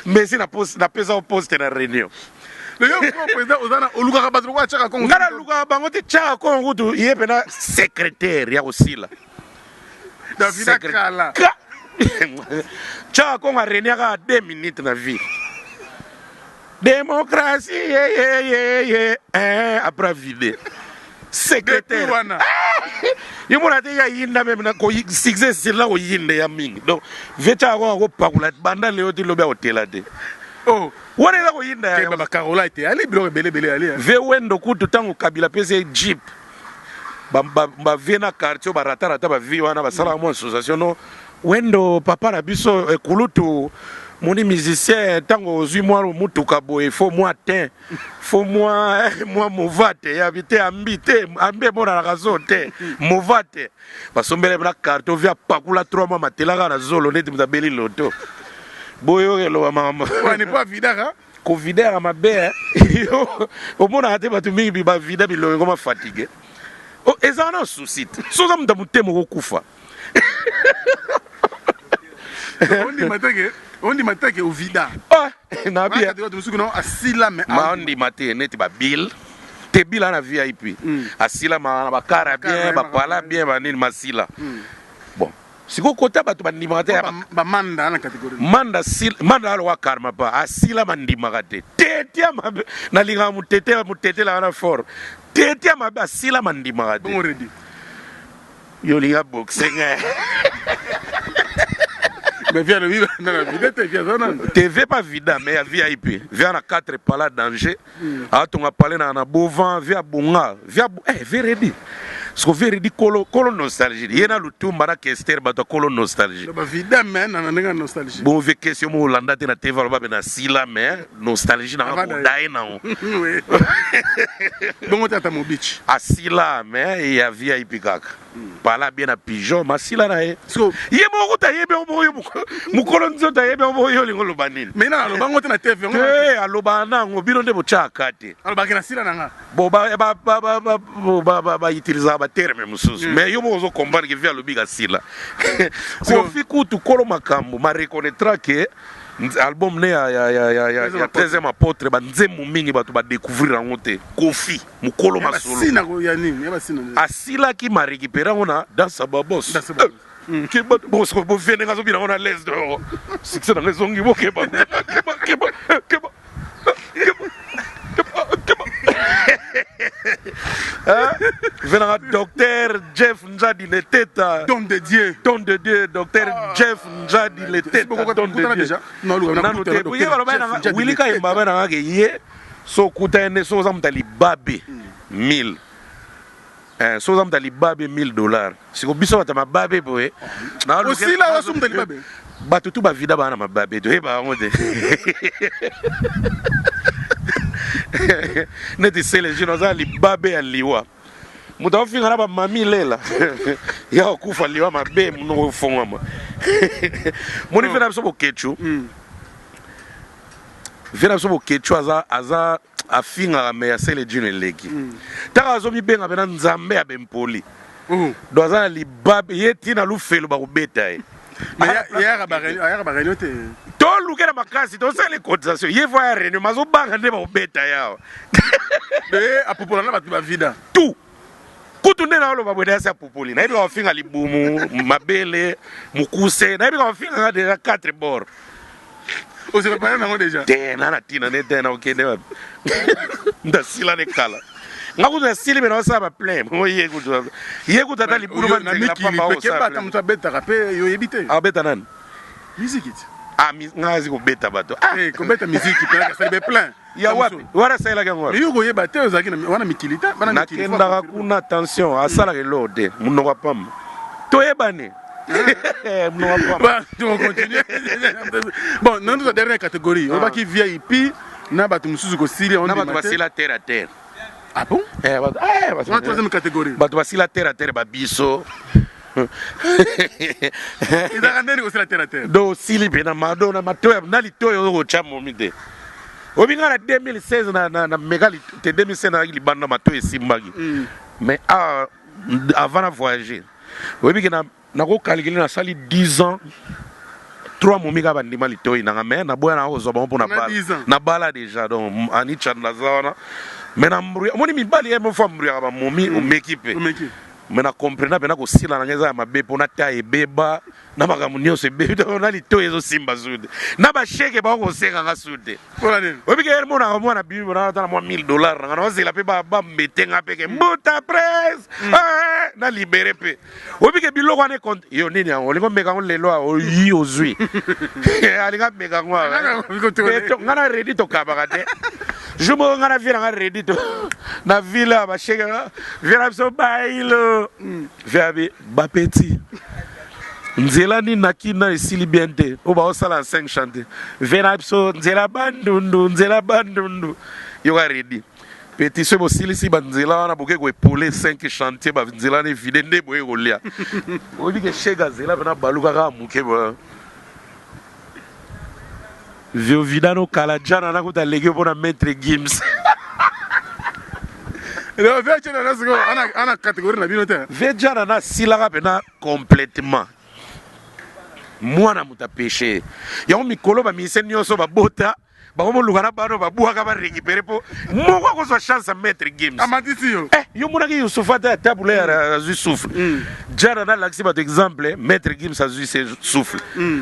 Mais c'est na pesa au poste na réunion. Le président ozana oluka ka batro kwa chaka kongo. Ngara luka bango te chaka kongo tu yepena secrétaire ya osila. David Kala. Chaka kongo réunion ka 2 minutes na vie. Démocratie après vide. Secrétaire. Yimona te ya yinda même na ko success la ko yinde ya mingi. Donc vecha ko pakula banda leo ti lobe hotela de. Oh, wana la ko yinda ya baba Carola était allé bilo belé allé. Ve wendo ku tutango kabila pese jeep. Ba vena quartier ba ratara ta ba vi wana ba sala mo association no. Wendo papa na biso kulutu moni musicien tango ozui mwa mutuka boye faut moi teint faut moi movate ya bité ambe mona na kazote movate basombele na carte via pakula 3 mois matela na zolo neti mtabeli loto boyo elo mama wani pas vidara ko vidara mabe o mona ate batu mingi ba vida bilo ngoma fatigue o ezana souci so za mtamutemo ko kufa on dit matake au vida. Ah, na bien. Asila mais on dit maté net ba bill. Te bill na VIP. Asila ma ba kara bien, ba pala bien ba ni masila. Bon. Siko kota ba to ba ndimate ba manda na catégorie. Manda lo wa karma pa. Asila mandimagate. Tetia ma na linga mutete la na for. Tetia ma asila mandimagate. Bon ready. Yo linga boxing. Mais viens le vivre dans la vidéo, viens non. TV pas vida mais VIP. Viens à 4 pala danger. Ah ton a parlé na Bovan, via Bunga, via ready. ce qu'on fait dit colo nostalgie il y a le tout mara kester bato colo nostalgie ba vida men na nga nostalgie bon ve question mo landa te na tv ba na sila mais nostalgie na ba dai na oui bon tata mo beach asila mais il y a VIP kaka pala bien na pigeon masila na ye ye mo ta ye be mo yo mo colo nzota ye be mo yo lingo lo banini mais na lo bango te na tv eh aloba na ngo bino nde bo chaka te aloba kina sila na nga bo ba utiliser ba terme mususu mais yo mo zo comprendre que via lobi ga sila ko fi kutu kolo makambo ma reconnaîtra que album ne ya 13e apôtre ba nzemu mingi bato ba découvrir en te Kofi mukolo masolo sina ko ya nini ya basina asila ki ma récupérer on dans sa babos que bon ce que vous venez ngazo bina on a l'aise de succès dans les ongi boke ba venant docteur Jeff Njadi le tête don de Dieu docteur Jeff Njadi le tête don de Dieu non le oui alors Willy Kaimba bana ke ye so kutane so zamtali babe 1000 so zamtali babe $1000 siko biso bata mababe boye na aussi là wa sumtali babe batutu ba vida bana mababe to heba ngode neti sele jino za libabe ya liwa muta ofinga na ba mami lela ya okufa liwa mabe muno fonga ma moni fena so bokechu vena so bokechu aza afinga me ya sele jino leki taka zo mi benga bena nzambe ya bempoli do aza libabe yeti na lufelo ba kubeta e ya ba renyote to lukela makasi to sele cotisation ye voya renyo mazo banga nde ba ubeta yao apopola na batu ba vida tout kutu nde na lo ba bweda sa popoli na ibi ka finga libumu mabele mukuse na ibi ka finga déjà 4 bords o se prepare nango déjà tena na tina ne tena okende ba nda sila ne kala ngaku na sili bena sa ba plein mo ye kutu tata libulu ba na pamba o sa beta mutu beta kape yo yebite abeta nan musique ngazi kubeta bato kubeta musique pela ka be plein ya wapi wara sala ka ngora yo yeba te ozaki wana mikilita bana mikilita nakenda kuna attention asala ke lode munoko pamba to yebane munoko pamba on continue bon dans notre dernière catégorie on va qui VIP na batu mususu ko sili on na batu basila terre à terre ah bon la troisième catégorie batu basila terre à terre ba biso ils ont rendu aussi la terre à terre do sili bena madonna matoya na litoyo ko chamo mide obinga na 2016 na megali te 2016 na libanda matoya simbagi mais avant de voyager obi na ko calculer na sali 10 ans 3 momiga bandima litoyi na mais na boya na ozo ba mpona bala na bala déjà donc ani chandla zona mais na mbru moni mibali e mo fa mbru ya ba momi o mekipe mais na comprendre bena ko sila na ngeza mabe pona ta ebeba na magamu nyose bebe na litoyi ezo simba zude na ba sheke ba ko senga nga sude pona nini obike er mona mona bibi na ta na $1000 na zela pe ba mbetenga peke mbuta press na libéré pe obike biloko ane compte yo nini yango lingo meka ngo lelo o yi ozwi alinga meka ngo ngana ready to kabaka te je me ngana vira nga ready to na villa ba sheke vira so bailo Verbe Bapeti. Nzela ni nakina esili bien te. Oba osala 5 chanter. Verapso nzela bandundu. You are ready. Petit se bosili si banzela wana boke ko epauler 5 chantiers ba nzela ne vide nde boye kolia. Obi ke shega zela bana baluka ka muke ba. Vio vidano kala jana na kuta lege pona maître Gims. Le veche na nasko ana catégorie na binote. Veja na silaka pena complètement. Moi na muta péché. Ya mikolo ba mise nyonso ba bota. Ba ko lugana bano ba buaka ba récupérer po. Moko ko so chance maître Gims. Amatisi yo. Yo mona ki Youssoufa ta table ya zu souffle. Jana na laxi ba exemple maître Gims azu se souffle.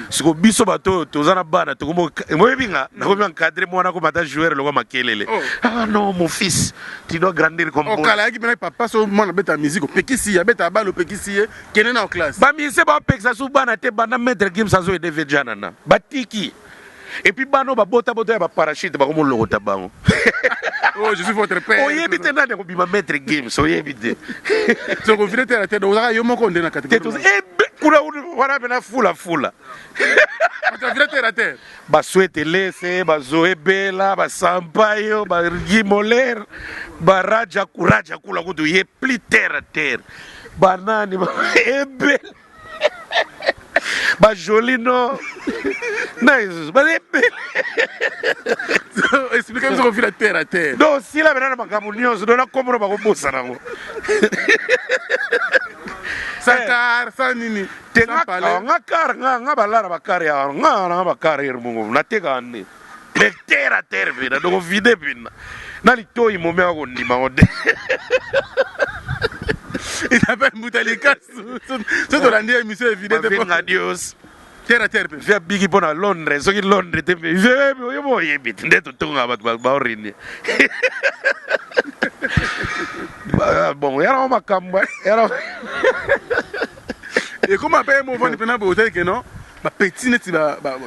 Siko biso ba to zana bana to mo binga na ko encadrer mona ko mata joueur lo ma kelele. Ah non mon fils, tu dois grandir comme bon. O kala ki bena papa so mona beta musique o pekisi ya beta balo pekisi kene na classe. Ba mi se ba pekisa su bana te bana maître Gims azu e de jana na. Batiki. Et puis bano ba bota ya ba parachute ba ko mo lokota bango. Oh, je suis votre père. oyebi te nani akobima maître games oyebi te So ko vile terre terre ozaka yo moko nde na catégorie. kuna wana pena fulafula Tu vile terre terre. baswetelese bazoebela basampayo bagimoler baraja kula kutu ye pli terre à terre banani ebele bajolino nayesus baebele Expliquez-moi comment vile terre terre. donc sila bena na makambo nyonso do nakomona bakobosa nango Sakar, sa nini. te Sans parler. nga balara bakare ya nga bakare yer mongo nateka ane mais terre à terre pena donc vide pena na litoi momi akondima ngo te Il s'appelle Moutalika. So to randi émission évidente. bavenga dios Terre terre. via bigi mpo na londres soki londres te mpe yo boyebi te nde totonga bato baorini bon yarango makambo Et comment après mon vent pendant hôtel que non? Ba petit net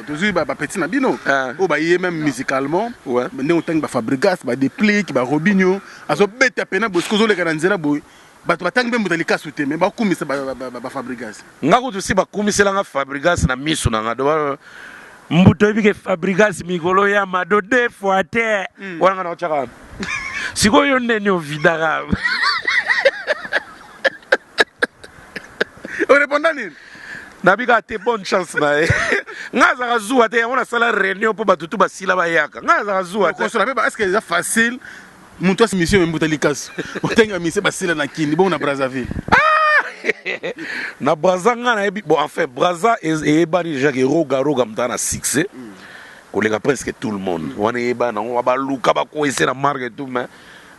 toujours ba petit na bino. O ba yé même musicalement. Ouais. Mais on tang ba Fabregas, ba Déplique, ba Robinho. Aso beta pena boskozo le kananzela boy. Ba to batang ben Moutalika souté mais ba kumisa ba Fabregas. nga kutu si bakumiselanga fabrigas na miso na nga do mbuto ebike fabrigas mikolo ya mado de fois te wana nga na ochaka sikoyo neni ovidaka O répondant ni. nabika te bonne chance na ye nga azaka zuwa te yango nasala réunion mpo bato tu basila bayaka nga azaka zuwa te Consola est-ce que c'est facile? Monto cette mission Moutalika. O tanga mission ba sila na kini bon na Brazzaville. na braza nga nayebi bon enfin braza eyebani déjà ke roga mutaka na succès kolenga presque tout le monde wana eyebani nango baluka bakoese na marque et tout mais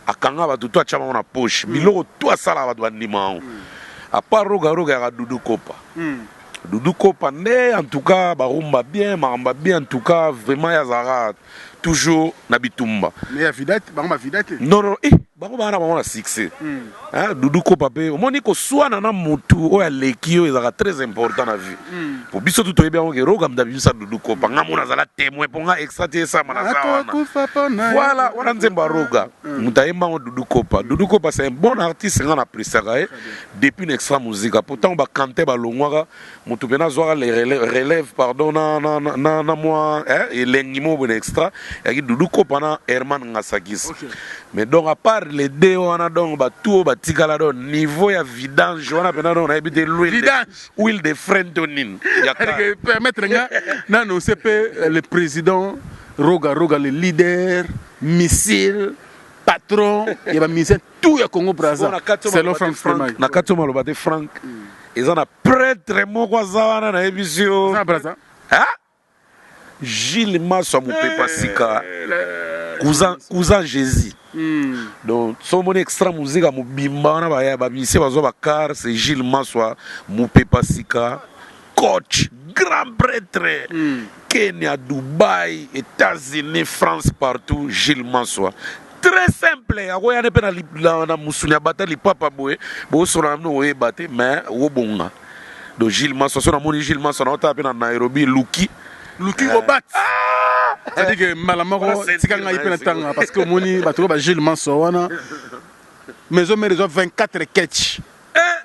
akanga bato to atya bango na poche biloko to asalaka bato bandima yango apart roga yaka dudu kopa nde en tout cas barumba bien maramba bien en tout cas vraiment yazaka toujours na bitumba Mais ya vidate, ba vidate. non bango bana bango na succès dudu kopa pe omoni koswana na motu oyo aleki oyo ezalaka très important na vie po biso tu toyebi yango ke roga muda bimisa dudu kopa nga mona azala témoin mpo nga extra te esama na za wana voilà wana nzembo aroga moto ayemba yango dudu kopa c'est un bon artiste nga na apreciaka ye depuis na extra musika pourtant bakante balongwaka moto mpena azwaka relève pardon na mwa elengi mo bone extra yaki dudu kopa na herman ngasakis mais donc à part les deux wana donc batu batikala do niveau ya vidange wana pena do na ebite l'huile de frentonin ya permettre nga na no CP le président roga le leader missile patron et ba mise tout ya Congo Brazza c'est le Frank na kati maloba te Frank eza na prêtre moko aza wana na émission na Brazza Gilles Masso Mopepa Sika cousin Jésus donc so moni extra musique mobimba wana baya bamise bazwa bakar c'est Gilles Masso Mopepa Sika coach grand prêtre Kenya, Dubaï, États-Unis, France partout Gilles Masso très simple akoya ne pe na musuni abata lipapa boye bosona no oyebate mais wobonga donc Gilles Masso so na moni Gilles Masso na ota pe na Nairobi Luki Obat c'est-à-dire que malamako tikanga ipena tanga parce que moni batoko ba Gilles Masso wana maison mais réseau 24 catch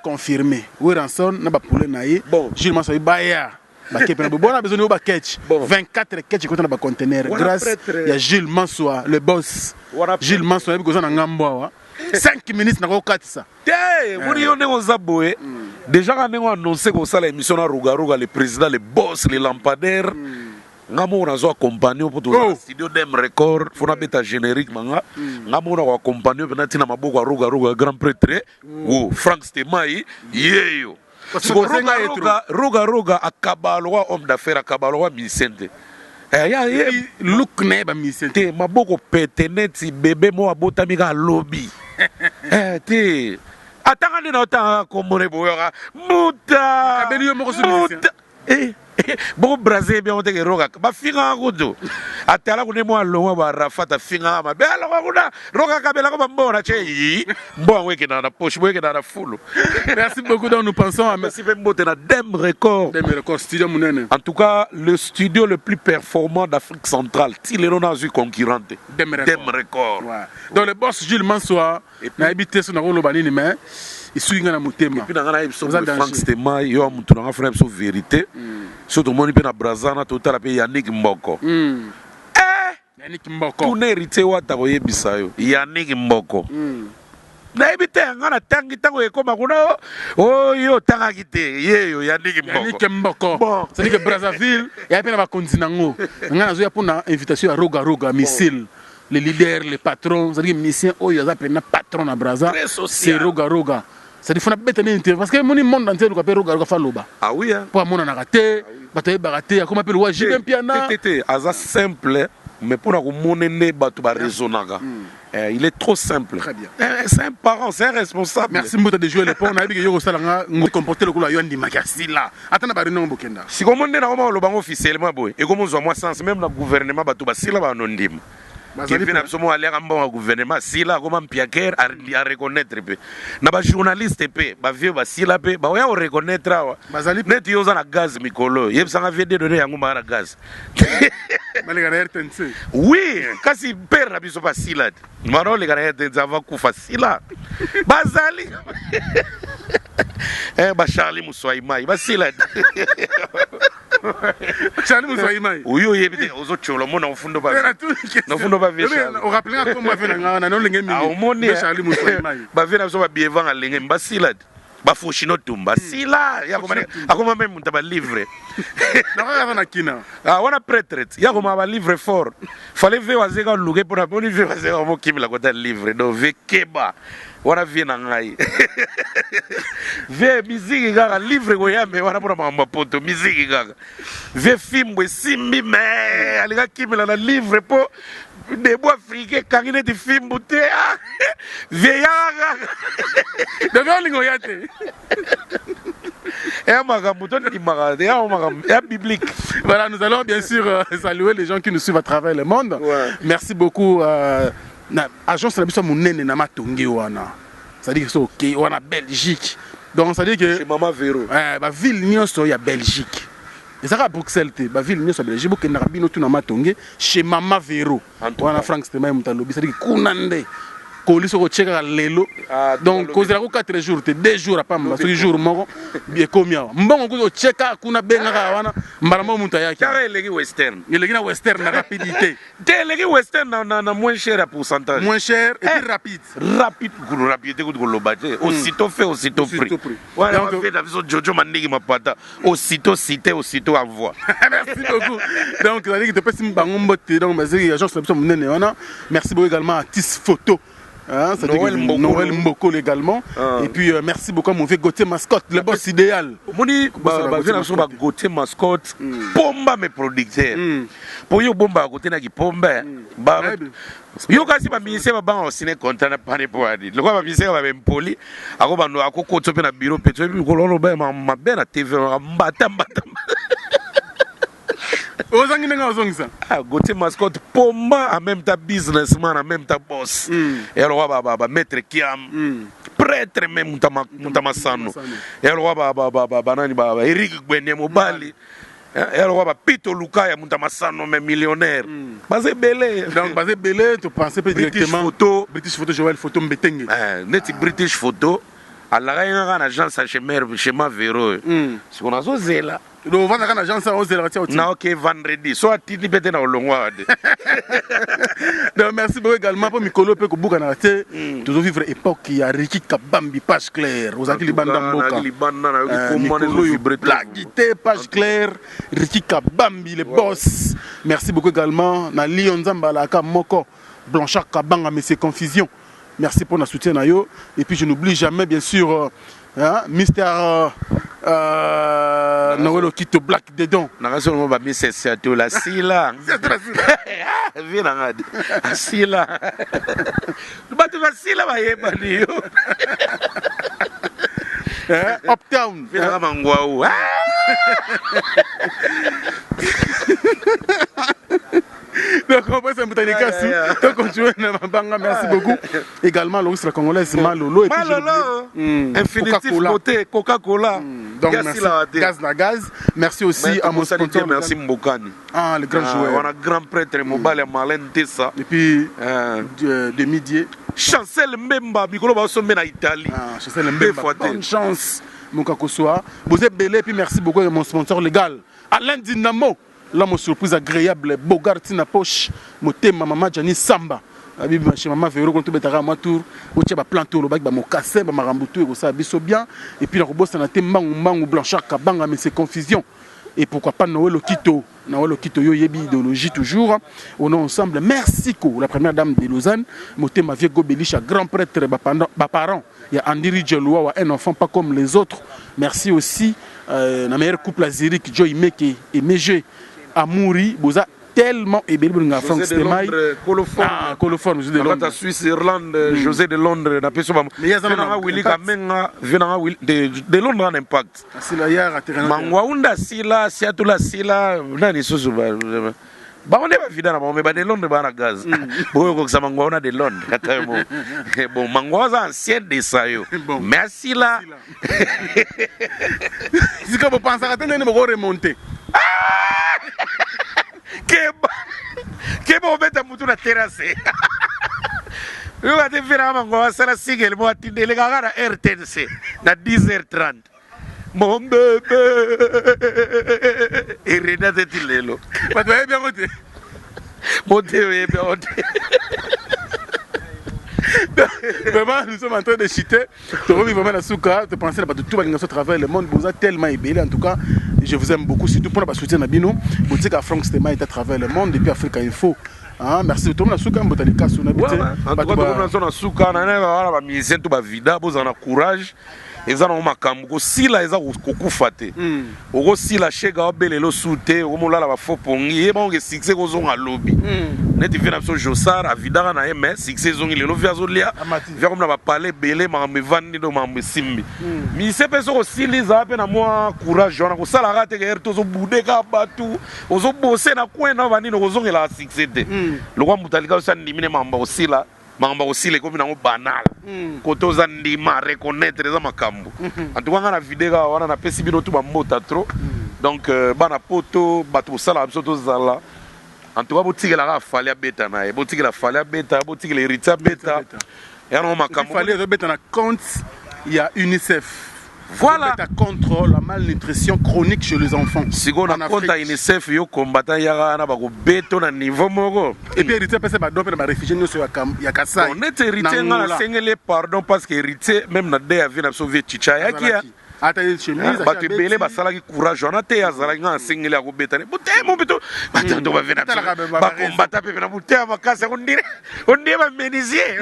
confirmé oui ranson na ba poulet na yi Gilles Masso ibaya ba kepena bon a besoin de ba catch 24 catch côté na ba conteneur grâce ya Gilles Masso le boss Gilles Masso na besoin na ngambo 5 minutes na ko katisa moni yo ndenge oza boye déjà quand on a annoncé qu'on ça l'émission na roga le président le boss les lampadaires ngamo nazo accompagner pour tout studio dem record fona beta générique manga ngamo na accompagner penati na maboko roga grand prêtre wo Frank Stemai yeyo roga akabalo homme d'affaires akabalo misente look ne ba misente maboko peteneti bébé mo abotami ka lobby te atanga nina otanga komone boyoka muta bon Brazil bien oteke roga bafinga kudu atala kune mwa longa ba rafata finga ma be alonga kuna roka kabela ko mbona che mbon weke na poche weke na fulu. Merci beaucoup, donc nous pensons à merci Mbote na Dem Record. Dem Record studio munene. En tout cas, le studio le plus performant d'Afrique centrale, Tilero na zu concurrente. Dem Record. Ouais. Donc le boss Jules Mansoa na habité sur na rolo banini mais il suit na motema. Et puis na ngana episode Frank Stema yo mutu na frère episode vérité. Surtout moni pe na Brazana total pe Yannick Mboko. Yannick Mboko. Tout hérité wa ta boyebisa yo. Yannick Mboko. Na ebite ngana tangi tango ekoma kuna yo tanga kite yeyo Yannick Mboko. Bon, c'est que Brazzaville ya pe na ba konzinango. Ngana zo ya pona invitation à Roga missile. Les leaders, les patrons, c'est-à-dire que Missien Oyo a un patron à Brazza, c'est Roga. C'est-à-dire qu'il faut bête parce que mon monde entier doit appeler Roga Faloba. Ah oui, hein. Pour mon raté, bataille baraté, comment appeler Waji Piana. C'est simple, mais pour nous monnaie batu ba raisonnaga. Il est trop simple. Très bien. C'est un parent, c'est un responsable. Merci beaucoup de jouer le pont. On a dit que Yoro Salanga nous comporter le coup là Yondi Magasila. Attends ba réunion Bokenda. Si comme on est na le bango officiellement boy, et comme on zo moi sens même le gouvernement batu ba sila ba nondim. Qui vient absolument aller en bon gouvernement si là comment Pierre à reconnaître peu na ba journaliste peu ba vieux ba si là peu ba ya reconnaître wa bazali net yo za na gaz mikolo yeb sanga vie de donner yango mara gaz malika na RTNC oui kasi père na biso ba si là maro le kana RTNC va kufa si là bazali ba Charlie Moussoaimai ba si là Charlie Moussoaimai uyo yebite ozochola mona ufundo ba na fundo ba vesha o rappeler comment va faire na non lenge mini Charlie Moussoaimai ba vena so ba bievanga lenge mbasila ba foshino tumba sila ya akoma même muta ba livre na na kina wana prêtre ya koma ba livre fort fallait ver wazeka luke pour na boni ver wazeka mo kimila kota livre do vekeba wana viena ngai ve musique gaga livre go yambe wana pour mamba poto musique gaga ve film we simbi me alika kimila na livre po des bois africains quand il est des films bouté veya de volingo yate biblique. Voilà, nous allons bien sûr saluer les gens qui nous suivent à travers le monde. Ouais. Merci beaucoup. Agence la biso munene na matongi wana. C'est-à-dire que c'est OK, on a Belgique. Donc ça veut dire que chez Maman Véro. Ba ville nyonso ya Belgique. Et ça à Bruxelles te, ba ville nyonso ya Belgique boke na bino tu na matongi chez Maman Véro. Wana Frank Stema mutalobi, c'est-à-dire que kunande. Koliso ko cheka lelo donc kozela ko 4 jours te 2 jours apa mba so jour moko bien komia mbongo ko cheka kuna benga ka wana mbaramo muta yake kare legi western na rapidité te legi western na moins cher à pourcentage moins cher et plus rapide rapidité ko lobate aussitôt fait aussitôt prix voilà on fait d'aviso Jojo Mandigi mapata aussitôt cité aussitôt envoi. Merci beaucoup. Donc ça dit que te pesi mbango mbote donc bazeli agence la biso munene wana. Merci beaucoup également à Tis Photo. Hein, ça Noël Mboko également. Et puis merci beaucoup à mon vieux Gauthier Mascotte, le boss idéal. Moni, Gauthier Mascotte, Pomba mes producteurs. Pour yo bomba Gauthier na ki Pomba. Yo kasi ba ministère ba ban ciné contrat na pané pour adi. Le quoi ba ministère ba poli, ako ba no ako ko tope na bureau peto bi ko lolo ba ma be na TV mbata. Gauthier Mascotte, Pomba, en même temps businessman, en même temps boss. Et alors, maître Kiam, prêtre même, Moutamassano. Et alors, Eric Gwenye Mobali. Et alors, Pito Lukaya, Moutamassano, même millionnaire. Basé Belé. Donc, Basé Belé, tu pensais pas directement. British Photo, Joël Photo Mbetenge. Net British Photo. À la reine, on a agence chez ma Véro. Si on a osé là. Le vendredi, on a agence aux élections. Non, ok, vendredi. Soit tu dis peut-être dans le long. Merci beaucoup également pour Mikolo Peko Boukanate. Toujours vivre époque, il y a Ricky Kabambi, page claire. Vous avez la guitare, page claire. Ricky Kabambi, les boss. Merci beaucoup également. Na Lyon Zambalaka Moko, Blanchard Kabanga, mais c'est confusion. Merci pour notre soutien. Et puis je n'oublie jamais, bien sûr, Mister Noël Kito Black dedans. C'est la Sila. Sila. Uptown. Donc, on va se continuer. Merci beaucoup. Également, l'orchestre la congolaise Malolo. Et Malolo. Infinitif côté Coca-Cola. Donc, merci. Gaz na gaz. Merci aussi à mon sponsor. Merci Mbokani. Ah, le grand joueur. On a grand prêtre Mobile Marlène Tessa. Et puis, de Midier. Chancel Mbemba, Mikolo Bassomé en Italie. Chancel Mbemba. Bonne chance, mon Kakosoa. Vous êtes belé, puis merci beaucoup à mon sponsor légal. Alain Dynamo. Là, mon surprise agréable, Bogart na poche, mon thème, maman Jani Samba. Chez maman Véro, quand tu es à ma tour, où tu as plan tour, le bac, mon cassé, ma ramboutou, et ça, biso bien. Et puis, la robot, ça n'a été mangu blanchard, kabanga, mais c'est confusion. Et pourquoi pas Noël Okito, Noël Okito, yo yebi idéologie toujours. On est ensemble. Merci, la première dame de Lausanne, mon thème, ma vieille Gobelisha, grand prêtre, parent. Il y a Andiri Djeloua, un enfant pas comme les autres. Merci aussi, la meilleure couple azérique, Joy Meke et Meje. Amouri, vous avez tellement ébélé pour Franck Stemai. Coloforme, José de Londres. La Suisse, Irlande, José de Londres, n'a pas souvent. Mais il y a Willy Kamenga, de Londres en impact. C'est la hier à Terrain. Mangwaunda Sila, Siatula Sila, Nani Sosuba. Bah on est pas fidèle, mais bah de Londres bah na gaz. Bon comme ça Mangwaunda de Londres. Bon Mangwaza ancien de ça yo. Merci là. Si comme vous pensez à tenir nous remonter. Keba obeta mutu na terrasse. Yo ate vira mango sala single mo atinde le gagara RTNC na 10h30. Mon bébé. Et Reda de Tilelo. Pas de bien monter. Monter bien monter. Vraiment, nous sommes en train de chuter. Tu revis vraiment la souka. Tu pensais que tout va bien à travers le monde. Vous êtes tellement ébélé. En tout cas, je vous aime beaucoup. Surtout pour la soutien à Bino. Vous dites qu'à Franck Stemai est à travers le monde. Depuis Africa Info. Ah, merci. Tout le monde a souka. En tout cas, tout le monde a souka. On a mis tout le vida. Vous avez courage. Eza na makambo sila eza kokufate oko sila shega obelelo sute okomolala ba fopongi yeba onge succès kozonga lobby neti vina so Josar avidaka na ms succès zongi lelo via zolia via comme na ba parler belé ma me vandi do ma me simbi mi sepe so kosiliza pe na moi courage wana kosala rate ke to zo budeka batu ozo bosser na kwena bani no kozongela succès te lokwa mutalika osa ndimine mamba osila mamba aussi les communes banal koto za ndima reconnaître les makambo en tout cas na vidéo wana na pesi bino tout ba mota trop donc bana poto bato sala biso to zala en tout cas botikela ka fali beta na botikela fali beta botikela hérita beta ya no makambo fali beta na compte il y a UNICEF. Voilà. Contre la malnutrition chronique chez les enfants. Si on a compte à UNICEF, yo combattant yara na ba ko beto na niveau moko. Et puis hérité pese ba dope na réfugié no so ya Kasai. On est hérité ngala sengele pardon parce que hérité même na de avi na sauver chicha ya kia. Ata chemise ba te belé ba sala ki courage on a te ya zala ngala sengele ya ko betane. Bote mon beto. Ba to ba vena. Ba combattant pe na bote ma kase on dirait ba ménisier.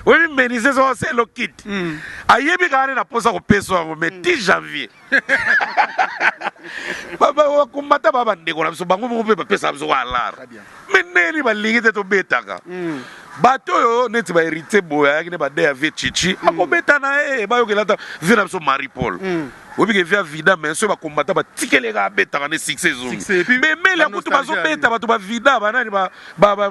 On ménisier so c'est le kit. Ayebi ka na posa ko peso mais 10 janvier. Baba combattant baba ndeko na so bango mo pe pesa so ala. Mais neni ba lingite to betaka. Bato yo neti ba hérité boya ki ne ba de ave chichi akobeta na ba yo kelata vina so Marie Paul obi ke via vida mais so ba combattant ba tikele ga beta ka ne succès zo mais la kutu ba zo beta ba to ba vida ba nani ba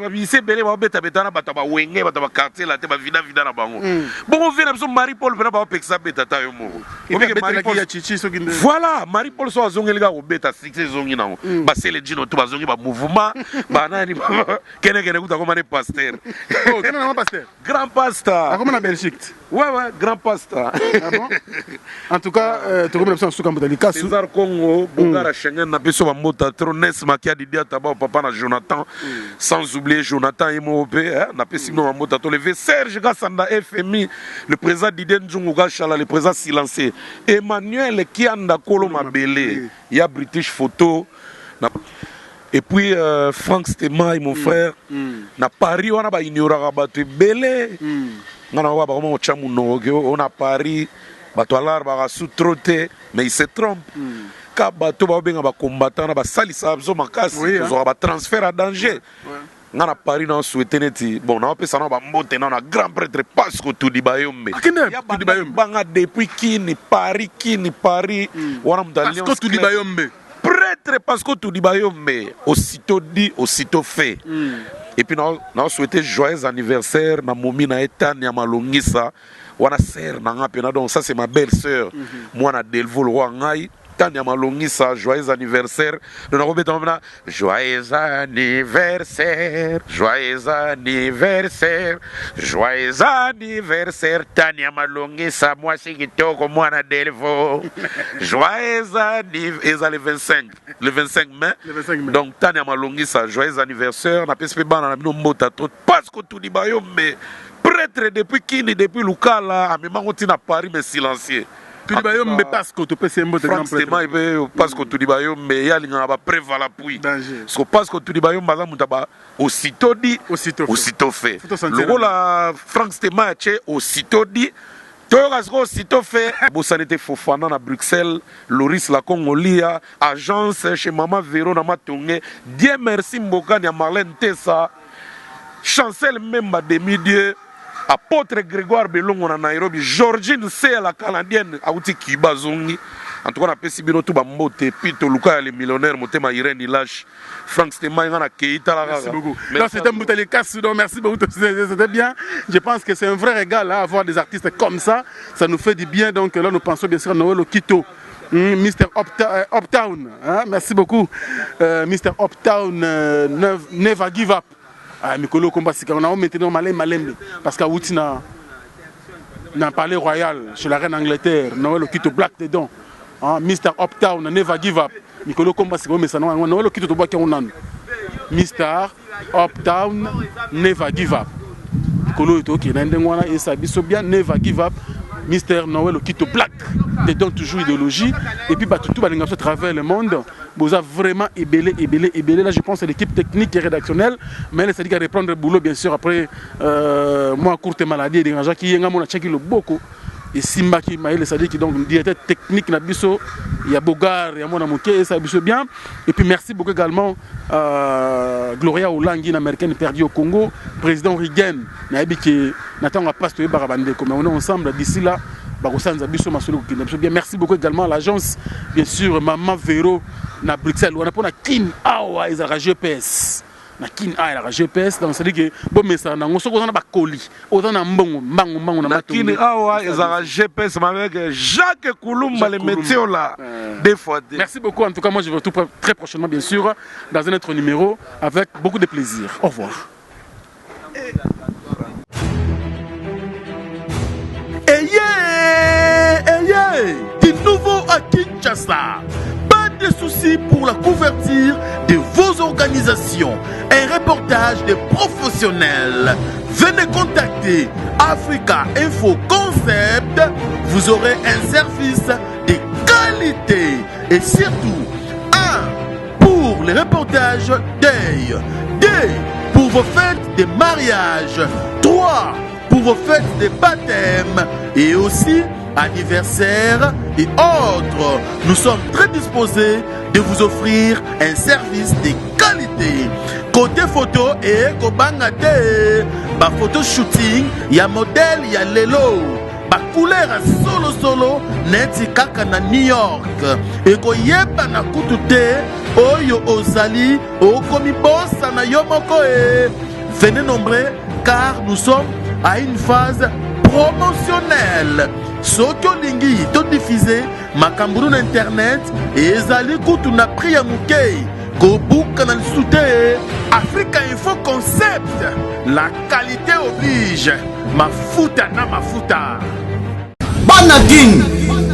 bise bele ba beta beta na ba to ba wenge ba to ba quartier la te ba vida na bango bon vina so Marie Paul pena ba peksa beta ta yo mo obi ke Marie Paul chichi so kinde voilà Marie Paul so azongeli ga beta succès zongi na ba sele dino to ba zongi ba mouvement ba nani kene kuta ko mane pasteur. Oh, quel est le pasteur? Grand pasteur. Ah, comment on a Belgique? Ouais, grand pasteur. Ah bon? En tout cas, tu remets l'option sur Kambotalika. César Congo, Bongara Schengen, n'a pas besoin de mota, Tronès, Makia, Didia, Taba, papa, na Jonathan, sans oublier Jonathan et Mopé, n'a pas besoin de mota, levé Serge Gassanda, FMI, le président Didier Nzunguga Chala, le président silencieux, Emmanuel Kianda Kolo Mabele, il y a British Photo. Et puis Franck Stemai, mon frère, na Paris, on a pas ignoré bateau belé. On a pas vraiment chamuno, on a Paris, bateau alar ba sous-trotté, mais il se trompe. Quand bateau ba benga ba combattant, ba salisa abso makas, ils ont ba transfert à danger. On a Paris dans souhaité neti. Bon, on a pas ça na ba monter na grand prêtre Pasco Tudibayombe. Ya Tudibayombe. Banga depuis Paris, on a Pasco Tudibayombe. Prêtre parce que tout dit aussitôt dit, aussitôt fait. Et puis nous souhaité joyeux anniversaire na momi na etani ya malongisa wana sœur na nga pena, donc ça c'est ma belle sœur moi na Delvaux le roi ngai tani ya malongisa joyeux anniversaire de na robeta mona joyeux anniversaire tani ya malongisa moi si kitoko moi na Delvaux joyeux anniversaire le 25 mai donc tani ya malongisa joyeux anniversaire na pesi pe bana na bino mbota trop parce que tout libayo mais prêtre depuis Kini depuis Lukala amemango tina Paris mais silencieux tout libayo mais parce que tu peux se mbote grand prêtre parce que tout libayo mais ya linga ba prévala puis parce que parce que tout libayo maza mutaba aussitôt dit aussitôt fait le rôle la Franck Stema che aussitôt dit aussitôt fait Bossanete Fofana à Bruxelles, Loris la Congolia, agence chez Maman Véro na Matonge. Dieu merci Mboka ni Marlène Tessa, chancel même à demi-dieu, apôtre Grégoire Belongo na Nairobi, Georgine C la canadienne, Aouti Kibazongi. En tout cas, on a fait bino tout bambote, Pito Luka les millionnaires, Motema Irène Ilash, Franck Stema, Yana Keita. Merci beaucoup. C'était Moutalika Soudan, merci beaucoup. C'était bien. Je pense que c'est un vrai régal là, avoir des artistes comme ça. Ça nous fait du bien. Donc là, nous pensons bien sûr à Noël Okito, Mr. Uptown. Hein? Merci beaucoup. Mr. Uptown, Never Give Up. Mikolo Kombasika, on a maintenant Malembe. Parce qu'à Woutina, on a parlé royal chez la reine Angleterre, Noël Okito Black dedans. Mr. Uptown, Never Give Up. Mikolo Komba c'est comme ça non le kito to boka onano. Mr. Uptown, Never Give Up. Mikolo to ki na ndengwana esa biso bien Never Give Up. Mr. Noël Okito Black. Dedans toujours idéologie et puis tout balinga à travers le monde. Boza vraiment ébélé. Là je pense à l'équipe technique et rédactionnelle, mais elle s'est dit qu'à reprendre le boulot bien sûr après moi courte maladie des gens qui yenga mona cheki le beaucoup. Et Simba qui m'a dit que donc directeur technique na biso il y a Bogar il y a mon amoké ça biso bien et puis merci beaucoup également Gloria Olangi une américaine perdue au Congo président Reagan na yebi que natanga passe to barabande comme on est ensemble d'ici là bakosanza biso masolo ko biso bien merci beaucoup également à l'agence bien sûr Maman Véro na Bruxelles on a pour na kin awa ils a GPS na kin a la GPS donc c'est dire que bon message na ngosoko na ba colis autant na mbongo na kin a la GPS avec Jacques Koulumba les métiers là des fois. Merci beaucoup en tout cas moi je vous retrouve très prochainement bien sûr dans un autre numéro avec beaucoup de plaisir. Au revoir. Du nouveau à Kinshasa. Pas de soucis pour la couverture de vos organisations. Un reportage de professionnels. Venez contacter Africa Info Concept. Vous aurez un service de qualité. Et surtout, 1. Pour les reportages deuil. 2. Pour vos fêtes de mariage. 3. Pour vos fêtes de baptême. Et aussi anniversaire et autres. Nous sommes très disposés de vous offrir un service de qualité. Côté photo et kobangate, ba photo shooting, ya modèle, ya lelo, ba couleur solo neti kaka na New York. Et ko yeba na kutute, oyo ozali, okomi bossa na yomoko e. Venez nombreux car nous sommes à une phase promotionnelle. Soki olingi to diffuser makamburu na internet ezali kutu na prix ya mukei kobuka na lisute Africa Info Concept la qualité oblige mafuta na mafuta bana King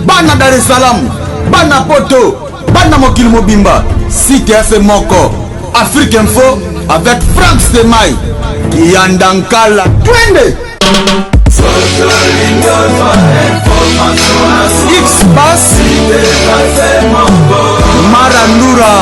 bana Dar es Salaam bana Poto bana mokili mobimba site ya moko Africa Info avec Franck Stemai Kiandankala twende X-Bass Marandura